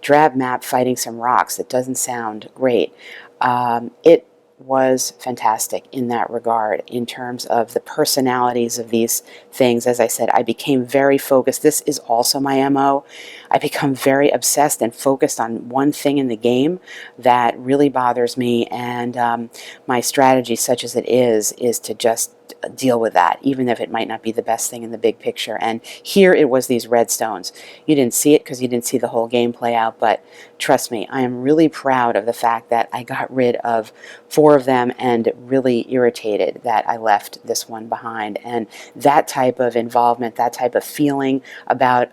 drab map fighting some rocks. It doesn't sound great. It was fantastic in that regard, in terms of the personalities of these things. As I said, I became very focused. This is also my MO. I become very obsessed and focused on one thing in the game that really bothers me, and my strategy, such as it is to just deal with that, even if it might not be the best thing in the big picture. And here it was these redstones. You didn't see it because you didn't see the whole game play out, but trust me, I am really proud of the fact that I got rid of 4 of them, and really irritated that I left this one behind. And that type of involvement, that type of feeling about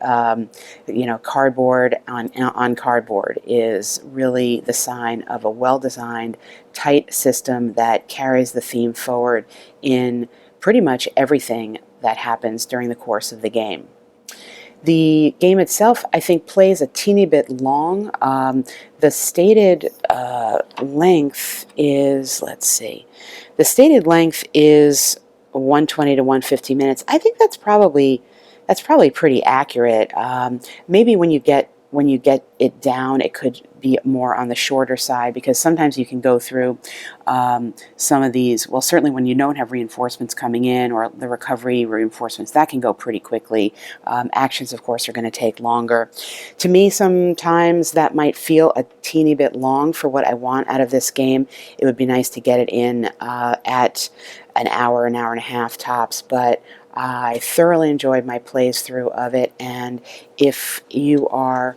you know, cardboard on cardboard, is really the sign of a well-designed, tight system that carries the theme forward in pretty much everything that happens during the course of the game. The game itself, I think, plays a teeny bit long. The stated length is, let's see, the stated length is 120 to 150 minutes. I think that's probably pretty accurate. Maybe when you get it down, it could be more on the shorter side, because sometimes you can go through some of these, well, certainly when you don't have reinforcements coming in, or the recovery reinforcements, that can go pretty quickly. Actions, of course, are going to take longer. To me, sometimes that might feel a teeny bit long for what I want out of this game. It would be nice to get it in at an hour and a half tops, but I thoroughly enjoyed my plays through of it. And if you are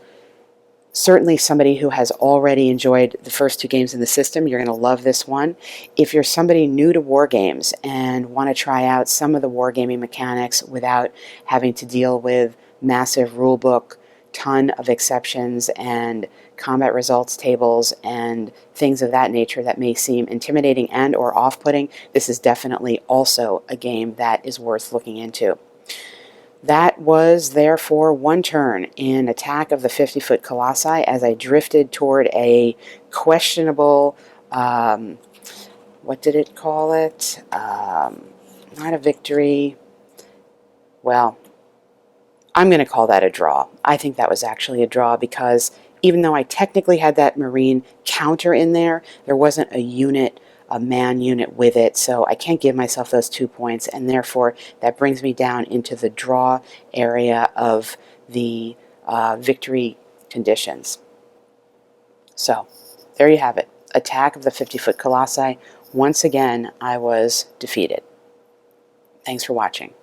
certainly somebody who has already enjoyed the first 2 games in the system, you're going to love this one. If you're somebody new to war games and want to try out some of the wargaming mechanics without having to deal with massive rulebook, ton of exceptions, and combat results tables and things of that nature that may seem intimidating and or off-putting, this is definitely also a game that is worth looking into. That was therefore one turn in Attack of the 50-Foot Colossi, as I drifted toward a questionable, what did it call it? Not a victory. Well, I'm going to call that a draw. I think that was actually a draw, because even though I technically had that Marine counter in there, there wasn't a unit, a man unit with it, so I can't give myself those 2 points, and therefore that brings me down into the draw area of the victory conditions. So there you have it. Attack of the 50-Foot Colossi. Once again, I was defeated. Thanks for watching.